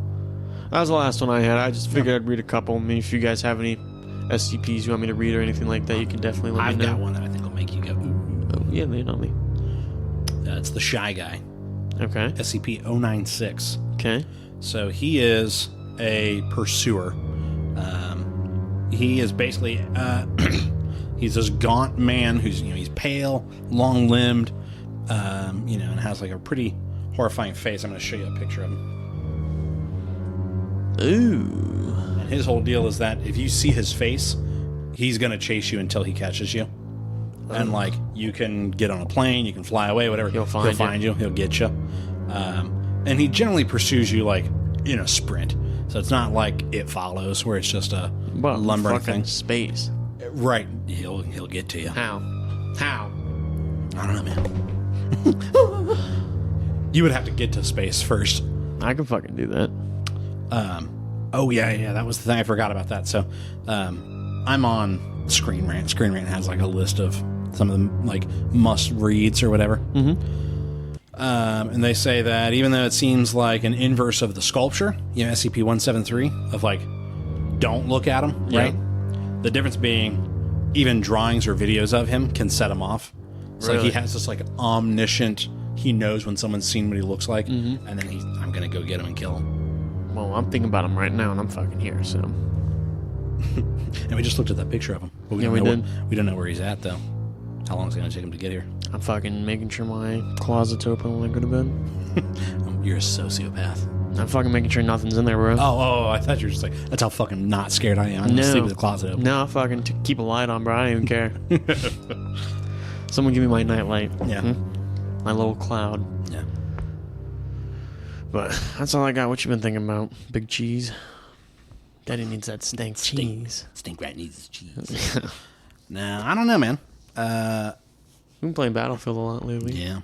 Speaker 2: That was the last one I had. I just figured I'd read a couple. I mean, if you guys have any SCPs you want me to read or anything like that, you can definitely let me know.
Speaker 1: I've got one that I think will make you go, ooh.
Speaker 2: Oh, yeah, lay it on me.
Speaker 1: It's the Shy Guy.
Speaker 2: Okay.
Speaker 1: SCP-096.
Speaker 2: Okay.
Speaker 1: So he is a pursuer. He is basically he's this gaunt man who's he's pale, long-limbed, and has like a pretty horrifying face. I'm going to show you a picture of him.
Speaker 2: Ooh.
Speaker 1: And his whole deal is that if you see his face, he's going to chase you until he catches you. And like you can get on a plane, you can fly away, whatever. He'll find you. He'll get you. And he generally pursues you like in a sprint. So it's not like It Follows, where it's just a lumbering thing.
Speaker 2: Space.
Speaker 1: Right. He'll get to you.
Speaker 2: How?
Speaker 1: I don't know, man. You would have to get to space first.
Speaker 2: I can fucking do that.
Speaker 1: Oh yeah, that was the thing. I forgot about that. So, I'm on Screen Rant. Screen Rant has like a list of some of the like must reads or whatever. And they say that even though it seems like an inverse of the sculpture, SCP-173, of like don't look at him,
Speaker 2: Yeah.
Speaker 1: right? The difference being, even drawings or videos of him can set him off. It's like he
Speaker 2: Really?
Speaker 1: has this like omniscient. He knows when someone's seen what he looks like,
Speaker 2: Mm-hmm.
Speaker 1: and then I'm gonna go get him and kill him.
Speaker 2: Well, I'm thinking about him right now, and I'm fucking here, so.
Speaker 1: And we just looked at that picture of him. But
Speaker 2: Yeah, we did.
Speaker 1: We don't know where he's at though. How long is it gonna take him to get here?
Speaker 2: I'm fucking making sure my closet's open when I go to bed.
Speaker 1: You're a sociopath.
Speaker 2: I'm fucking making sure nothing's in there, bro.
Speaker 1: Oh, I thought you were just like, that's how fucking not scared I am. I'm gonna sleep with the closet open.
Speaker 2: No, fucking keep a light on, bro. I don't even care. Someone give me my nightlight.
Speaker 1: Yeah.
Speaker 2: My little cloud.
Speaker 1: Yeah.
Speaker 2: But that's all I got. What you been thinking about? Big cheese? Daddy needs that stank cheese.
Speaker 1: Stink rat needs his cheese. Nah, I don't know, man.
Speaker 2: We've been playing Battlefield a lot lately.
Speaker 1: Yeah.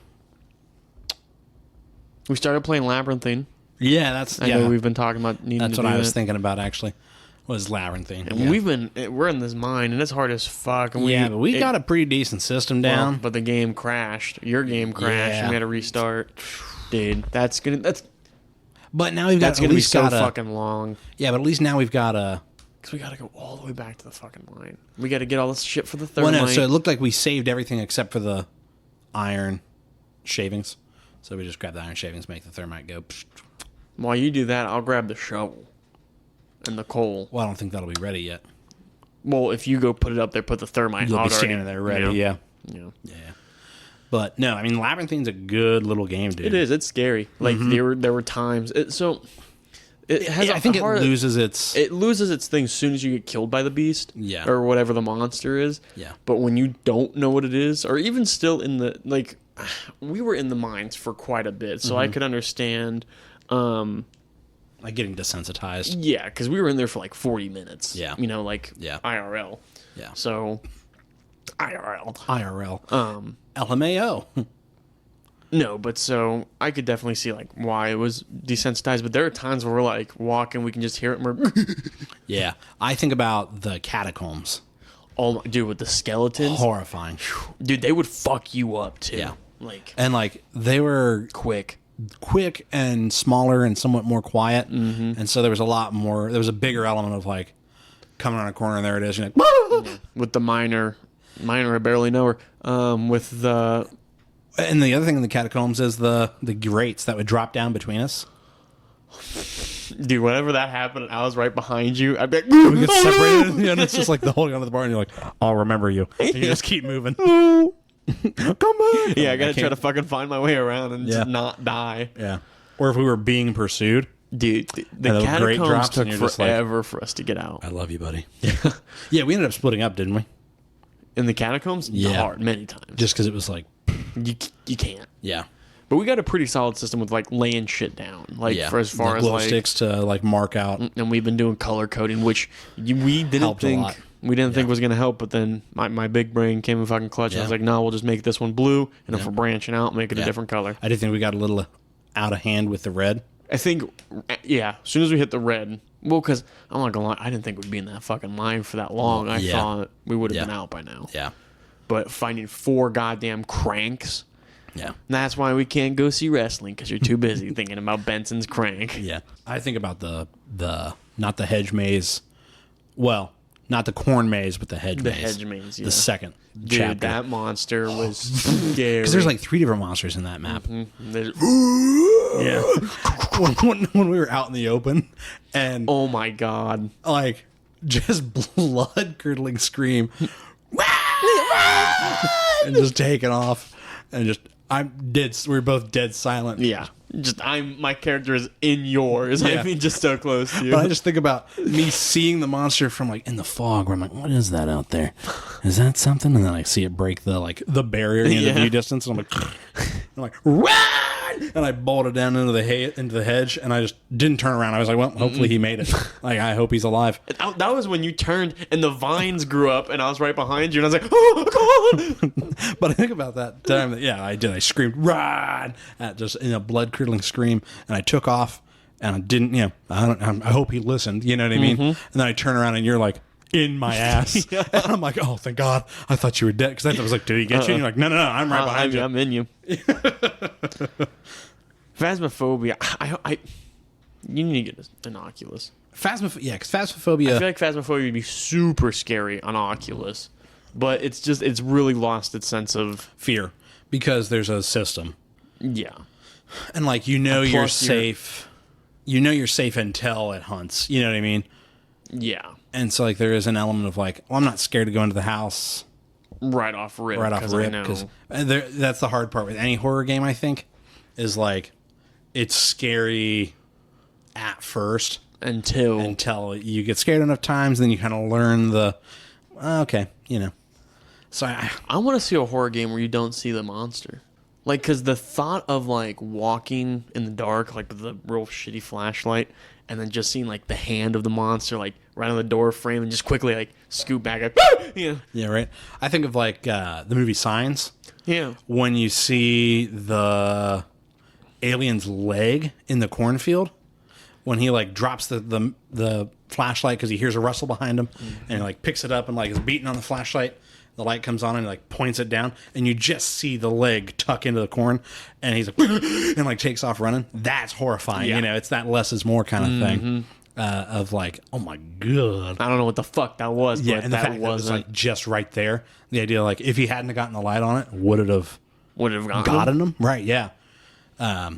Speaker 2: We started playing Labyrinthine.
Speaker 1: Yeah, that's
Speaker 2: I know we've been talking about needing
Speaker 1: That's
Speaker 2: to
Speaker 1: what
Speaker 2: do
Speaker 1: I was
Speaker 2: that.
Speaker 1: thinking about actually. Was Labyrinthine.
Speaker 2: And we're in this mine, and it's hard as fuck. And
Speaker 1: but we got a pretty decent system down.
Speaker 2: Well, but the game crashed. Your game crashed,
Speaker 1: Yeah.
Speaker 2: and we had to restart. Dude, that's
Speaker 1: But now we've got
Speaker 2: gonna
Speaker 1: at
Speaker 2: be
Speaker 1: least
Speaker 2: so
Speaker 1: got a,
Speaker 2: fucking long.
Speaker 1: Yeah, but at least now we've got a.
Speaker 2: Because we got to go all the way back to the fucking mine. We got to get all this shit for the
Speaker 1: Well,
Speaker 2: thermite.
Speaker 1: no, so it looked like we saved everything except for the iron shavings. So we just grab the iron shavings, make the thermite go. Psh.
Speaker 2: While you do that, I'll grab the shovel and the coal.
Speaker 1: Well, I don't think that'll be ready yet.
Speaker 2: Well, if you go put it up there, put the thermite.
Speaker 1: You'll
Speaker 2: I'll
Speaker 1: be standing there ready.
Speaker 2: Yeah.
Speaker 1: Yeah. But no, I mean, Labyrinthine's a good little game, dude.
Speaker 2: It is. It's scary. Like there were times. It has.
Speaker 1: I think it loses its.
Speaker 2: It loses its thing as soon as you get killed by the beast.
Speaker 1: Yeah.
Speaker 2: Or whatever the monster is.
Speaker 1: Yeah.
Speaker 2: But when you don't know what it is, or even still in the we were in the mines for quite a bit, so I could understand.
Speaker 1: Like getting desensitized.
Speaker 2: Yeah, because we were in there for like 40 minutes.
Speaker 1: Yeah. Yeah.
Speaker 2: IRL.
Speaker 1: Yeah.
Speaker 2: So IRL.
Speaker 1: IRL. LMAO.
Speaker 2: No, but so I could definitely see like why it was desensitized, but there are times where we're like walking, we can just hear it. And we're
Speaker 1: Yeah. I think about the catacombs.
Speaker 2: oh my, dude, with the skeletons,
Speaker 1: Horrifying.
Speaker 2: dude, they would fuck you up too.
Speaker 1: Yeah.
Speaker 2: Like
Speaker 1: And like they were
Speaker 2: quick.
Speaker 1: and smaller and somewhat more quiet. Mm-hmm. And so there was a lot more, there was a bigger element of like coming around a corner and there it is. You're like,
Speaker 2: With the miner, I barely know her. With the
Speaker 1: and the other thing in the catacombs is the grates that would drop down between us.
Speaker 2: dude, whenever that happened, I was right behind you. I'd be like,
Speaker 1: We get separated, and it's just like the holding onto the bar, and you're like, "I'll remember you." And you just keep moving. Come on.
Speaker 2: yeah, I gotta try to fucking find my way around and just not die.
Speaker 1: Yeah. Or if we were being pursued,
Speaker 2: Dude, the
Speaker 1: those great
Speaker 2: catacombs
Speaker 1: drops,
Speaker 2: took
Speaker 1: and you're just like,
Speaker 2: forever for us to get out.
Speaker 1: I love you, buddy. Yeah, we ended up splitting up, didn't we?
Speaker 2: In the catacombs,
Speaker 1: Yeah.
Speaker 2: hard many times.
Speaker 1: Just because it was like,
Speaker 2: You can't.
Speaker 1: yeah,
Speaker 2: But we got a pretty solid system with like laying shit down, like
Speaker 1: yeah.
Speaker 2: for as far
Speaker 1: the
Speaker 2: as
Speaker 1: glow
Speaker 2: like,
Speaker 1: sticks to like mark out.
Speaker 2: and we've been doing color coding, which we didn't
Speaker 1: Helped a lot.
Speaker 2: think we didn't think was gonna help. But then my big brain came in fucking clutch. And I was
Speaker 1: Yeah.
Speaker 2: like, no, we'll just make this one blue, and if we're branching out, make it a different color.
Speaker 1: I did think we got a little out of hand with the red.
Speaker 2: I think, yeah, as soon as we hit the red, well, because I'm not gonna lie, I didn't think we'd be in that fucking line for that long. I
Speaker 1: Yeah.
Speaker 2: thought we would have
Speaker 1: Yeah.
Speaker 2: been out by now.
Speaker 1: Yeah,
Speaker 2: But finding 4 goddamn cranks.
Speaker 1: yeah,
Speaker 2: That's why we can't go see wrestling, because you're too busy thinking about Benson's crank.
Speaker 1: yeah. I think about the not the hedge maze. Well, not the corn maze, but the hedge
Speaker 2: The
Speaker 1: maze.
Speaker 2: hedge maze, yeah.
Speaker 1: The second
Speaker 2: Dude,
Speaker 1: chapter.
Speaker 2: that monster was scary.
Speaker 1: Because there's like 3 different monsters in that map.
Speaker 2: There's-
Speaker 1: Yeah. when we were out in the open and
Speaker 2: oh my god.
Speaker 1: like just blood curdling scream and just taking off and just we're both dead silent.
Speaker 2: Yeah. Just my character is in yours.
Speaker 1: Yeah.
Speaker 2: I mean, just so close to you.
Speaker 1: But I just think about me seeing the monster from like in the fog where I'm like, what is that out there? Is that something? And then I see it break the barrier in the
Speaker 2: Yeah.
Speaker 1: view distance and I'm like, run! And I bolted down into the hedge and I just didn't turn around. I was like, well, hopefully he made it. Like, I hope he's alive.
Speaker 2: That was when you turned and the vines grew up and I was right behind you and I was like, oh, God.
Speaker 1: But I think about that time that, yeah, I did. I screamed, run! At just in a blood curdling scream. And I took off and I didn't, I hope he listened. You know what I mean? And then I turn around and you're like, in my ass. And I'm like, oh, thank God. I thought you were dead. Because I was like, did he get you? And you're like, no, I'm right behind you.
Speaker 2: I'm in you. Phasmophobia. You need to get an Oculus.
Speaker 1: Yeah, because Phasmophobia.
Speaker 2: I feel like Phasmophobia would be super scary on Oculus, but it's really lost its sense of
Speaker 1: fear because there's a system.
Speaker 2: Yeah.
Speaker 1: And like you're safe. You know you're safe until it hunts. You know what I mean?
Speaker 2: Yeah.
Speaker 1: And so like there is an element of like, well, I'm not scared to go into the house
Speaker 2: right off rip.
Speaker 1: Because that's the hard part with any horror game. I think is like it's scary at first until you get scared enough times, then you kind of learn okay, you know. So
Speaker 2: I want to see a horror game where you don't see the monster. Like, because the thought of, like, walking in the dark, like, with a real shitty flashlight, and then just seeing, like, the hand of the monster, like, right on the door frame, and just quickly, like, scoot back, like,
Speaker 1: Yeah, right. I think of, like, the movie Signs.
Speaker 2: Yeah.
Speaker 1: When you see the alien's leg in the cornfield, when he, like, drops the flashlight because he hears a rustle behind him, and he, like, picks it up and, like, is beating on the flashlight. The light comes on and he, like, points it down, and you just see the leg tuck into the corn, and he's like, and like takes off running. That's horrifying.
Speaker 2: Yeah.
Speaker 1: You know, it's that less is more kind of thing of like, oh my god.
Speaker 2: I don't know what the fuck that was, but
Speaker 1: And the fact that it was like just right there. The idea, like, if he hadn't gotten the light on it, would it have gotten him? Right? Yeah. Or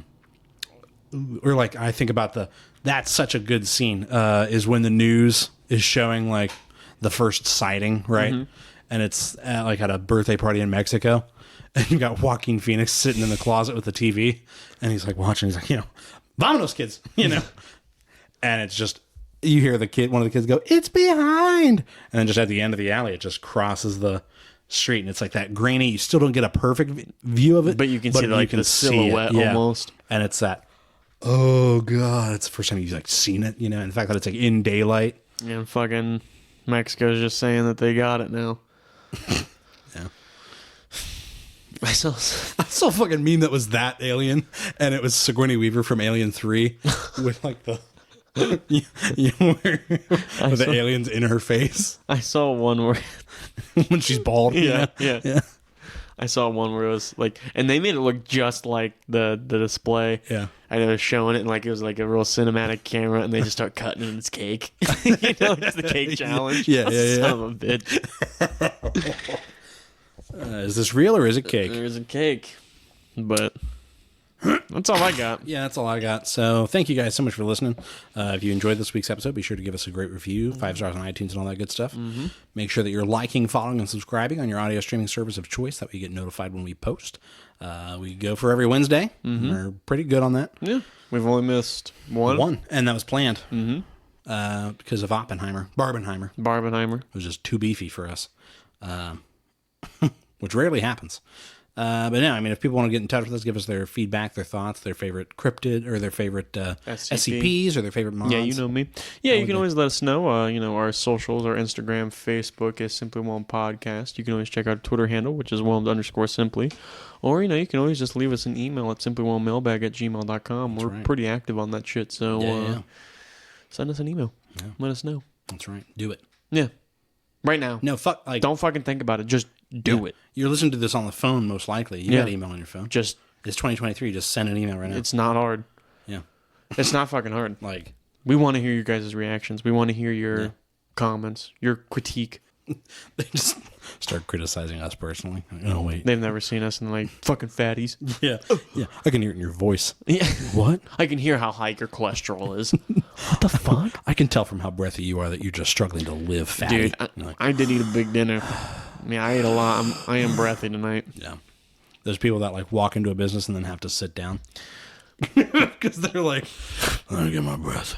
Speaker 1: like I think about that's such a good scene. Is when the news is showing like the first sighting, right? Mm-hmm. And it's like at a birthday party in Mexico, and you got Joaquin Phoenix sitting in the closet with the TV, and he's like watching. He's like, "Vamonos, kids," and it's just you hear one of the kids go, "It's behind," and then just at the end of the alley, it just crosses the street, and it's like that grainy. You still don't get a perfect view of it,
Speaker 2: but you can see the silhouette almost,
Speaker 1: and it's that. Oh god, it's the first time you've like seen it. And the fact that it's like in daylight.
Speaker 2: And fucking Mexico's just saying that they got it now.
Speaker 1: Yeah.
Speaker 2: I saw
Speaker 1: a fucking meme that was that alien, and it was Sigourney Weaver from Alien 3 with like the with the aliens in her face.
Speaker 2: I saw one where
Speaker 1: when she's bald.
Speaker 2: Yeah. I saw one where it was like, and they made it look just like the display.
Speaker 1: Yeah.
Speaker 2: And they were showing it, and like it was like a real cinematic camera, and they just start cutting it in its cake. It's the cake challenge.
Speaker 1: Yeah.
Speaker 2: Son of a bitch.
Speaker 1: Is this real or is it cake?
Speaker 2: There is a cake, but that's all I got.
Speaker 1: Yeah, that's all I got. So thank you guys so much for listening. If you enjoyed this week's episode, be sure to give us a great review, 5 stars on iTunes and all that good stuff. Mm-hmm. Make sure that you're liking, following, and subscribing on your audio streaming service of choice. That way you get notified when we post. We go for every Wednesday. Mm-hmm. We're pretty good on that.
Speaker 2: Yeah, we've only missed one,
Speaker 1: and that was planned because of Barbenheimer.
Speaker 2: It
Speaker 1: was just too beefy for us, which rarely happens. But no, I mean, if people want to get in touch with us, give us their feedback, their thoughts, their favorite cryptid, or their favorite SCPs, or their favorite mods.
Speaker 2: Yeah, you know me. Yeah, you can always let us know. Our socials, our Instagram, Facebook is Simply Whelmed Podcast. You can always check out our Twitter handle, which is Whelmed_Simply. Or, you can always just leave us an email at simplywhelmedmailbag@gmail.com. We're pretty active on that shit, so send us an email. Yeah. Let us know.
Speaker 1: That's right. Do it.
Speaker 2: Yeah. Right now.
Speaker 1: No,
Speaker 2: don't fucking think about it. Just do it.
Speaker 1: You're listening to this on the phone, most likely. You got email on your phone.
Speaker 2: It's
Speaker 1: 2023. Just send an email right now.
Speaker 2: It's not hard.
Speaker 1: Yeah.
Speaker 2: It's not fucking hard.
Speaker 1: Like,
Speaker 2: we want to hear your guys' reactions. We want to hear your comments, your critique.
Speaker 1: They just start criticizing us personally. Oh, wait.
Speaker 2: They've never seen us and like, fucking fatties.
Speaker 1: Yeah. Yeah. I can hear it in your voice.
Speaker 2: Yeah.
Speaker 1: What?
Speaker 2: I can hear how high your cholesterol is. What the fuck?
Speaker 1: I can tell from how breathy you are that you're just struggling to live fatty.
Speaker 2: Dude, I did eat a big dinner. Yeah, I ate a lot. I am breathy tonight.
Speaker 1: Yeah. There's people that like walk into a business and then have to sit down. Because they're like, I'm going to get my breath.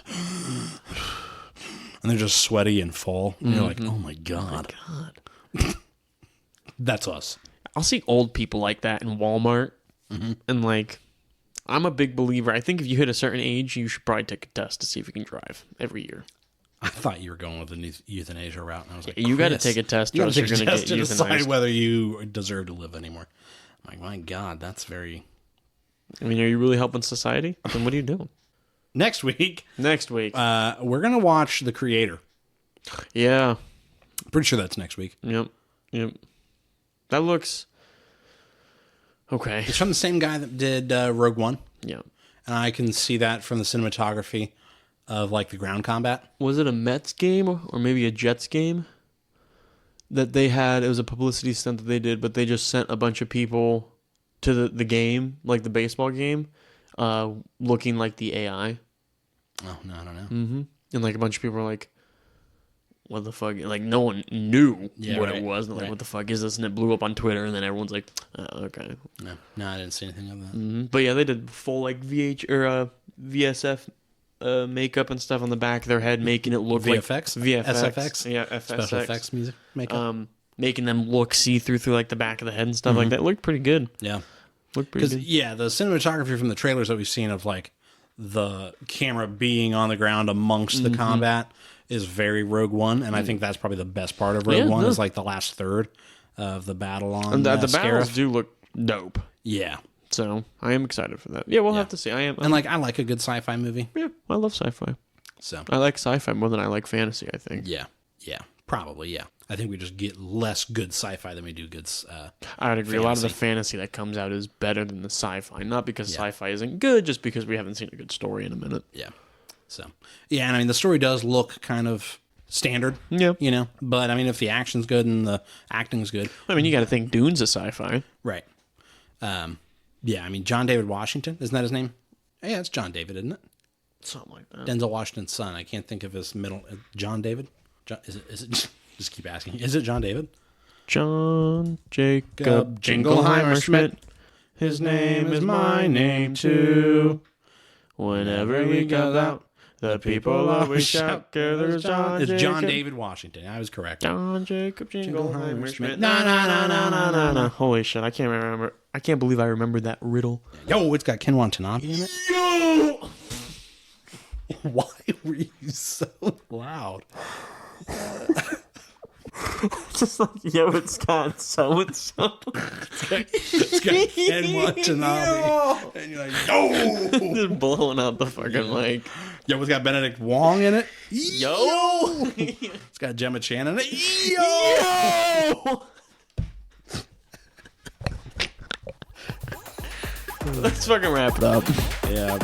Speaker 1: And they're just sweaty and full. And you're like, oh my God. That's us.
Speaker 2: I'll see old people like that in Walmart. Mm-hmm. And like, I'm a big believer. I think if you hit a certain age, you should probably take a test to see if you can drive every year.
Speaker 1: I thought you were going with the euthanasia route. And I was like,
Speaker 2: you got to take a test.
Speaker 1: You got to take a test to decide whether you deserve to live anymore. I'm like, my God, that's very...
Speaker 2: I mean, are you really helping society? Then what are you doing?
Speaker 1: Next week, we're going to watch The Creator.
Speaker 2: Yeah.
Speaker 1: Pretty sure that's next week.
Speaker 2: Yep. That looks... Okay.
Speaker 1: It's from the same guy that did Rogue One.
Speaker 2: Yeah.
Speaker 1: And I can see that from the cinematography. of like the ground combat.
Speaker 2: Was it a Mets game or maybe a Jets game that they had? It was a publicity stunt that they did, but they just sent a bunch of people to the game, like the baseball game, looking like the AI.
Speaker 1: Oh, no, I don't know.
Speaker 2: Mm-hmm. And like a bunch of people were like, what the fuck? Like no one knew what
Speaker 1: right,
Speaker 2: it was. And like,
Speaker 1: right.
Speaker 2: what the fuck is this? And it blew up on Twitter, and then everyone's like, oh, okay.
Speaker 1: No, I didn't see anything of that.
Speaker 2: Mm-hmm. But yeah, they did full like VSF makeup and stuff on the back of their head, making it look
Speaker 1: VFX?
Speaker 2: like VFX,
Speaker 1: SFX?
Speaker 2: yeah, FSX.
Speaker 1: Special effects music makeup.
Speaker 2: Making them look see through like the back of the head and stuff like that. It looked pretty good.
Speaker 1: Yeah.
Speaker 2: Looked pretty
Speaker 1: Because,
Speaker 2: good.
Speaker 1: yeah, the cinematography from the trailers that we've seen of, like, the camera being on the ground amongst the combat is very Rogue One, and I think that's probably the best part of Rogue One is, like, the last third of the battle on
Speaker 2: And the battles
Speaker 1: Scarif.
Speaker 2: do look dope.
Speaker 1: Yeah.
Speaker 2: So I am excited for that. Yeah, we'll have to see. I
Speaker 1: like a good sci-fi movie.
Speaker 2: Yeah, I love sci-fi.
Speaker 1: So,
Speaker 2: I like sci-fi more than I like fantasy, I think.
Speaker 1: yeah. Probably, yeah. I think we just get less good sci-fi than we do good
Speaker 2: I would agree. A lot of the
Speaker 1: fantasy.
Speaker 2: fantasy that comes out is better than the sci-fi. Not because sci-fi isn't good, just because we haven't seen a good story in a minute.
Speaker 1: Yeah. So, yeah, and I mean, the story does look kind of standard.
Speaker 2: Yeah.
Speaker 1: You know? But, I mean, if the action's good and the acting's good.
Speaker 2: I mean, you got to think Dune's a sci-fi.
Speaker 1: Right. Yeah, I mean, John David Washington, isn't that his name? Yeah, it's John David, isn't it?
Speaker 2: Something like that.
Speaker 1: Denzel Washington's son. I can't think of his middle. John David? Is it just keep asking. Is it John David?
Speaker 2: John Jacob Jingleheimer Schmidt. His name is my name too. Whenever he goes out, the people always shout, "There's John
Speaker 1: It's
Speaker 2: Jacob."
Speaker 1: John David Washington. I was correct.
Speaker 2: John Jacob Jingleheimer Schmidt.
Speaker 1: Na, na, na, na, na, na, na.
Speaker 2: Holy shit! I can't remember. I can't believe I remembered that riddle.
Speaker 1: Yo, it's got Ken Watanabe in it.
Speaker 2: Yo!
Speaker 1: Why were you so loud?
Speaker 2: Just like, yo, it's got so and so.
Speaker 1: It's got Ken Watanabe. And you're like, yo!
Speaker 2: Just blowing out the fucking mic.
Speaker 1: Yo, it's got Benedict Wong in it.
Speaker 2: Yo!
Speaker 1: It's got Gemma Chan in it. Yo!
Speaker 2: Let's fucking wrap it up.
Speaker 1: Yeah.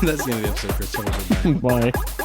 Speaker 1: That's the end of the episode, Chris. Have a good night.
Speaker 2: Bye.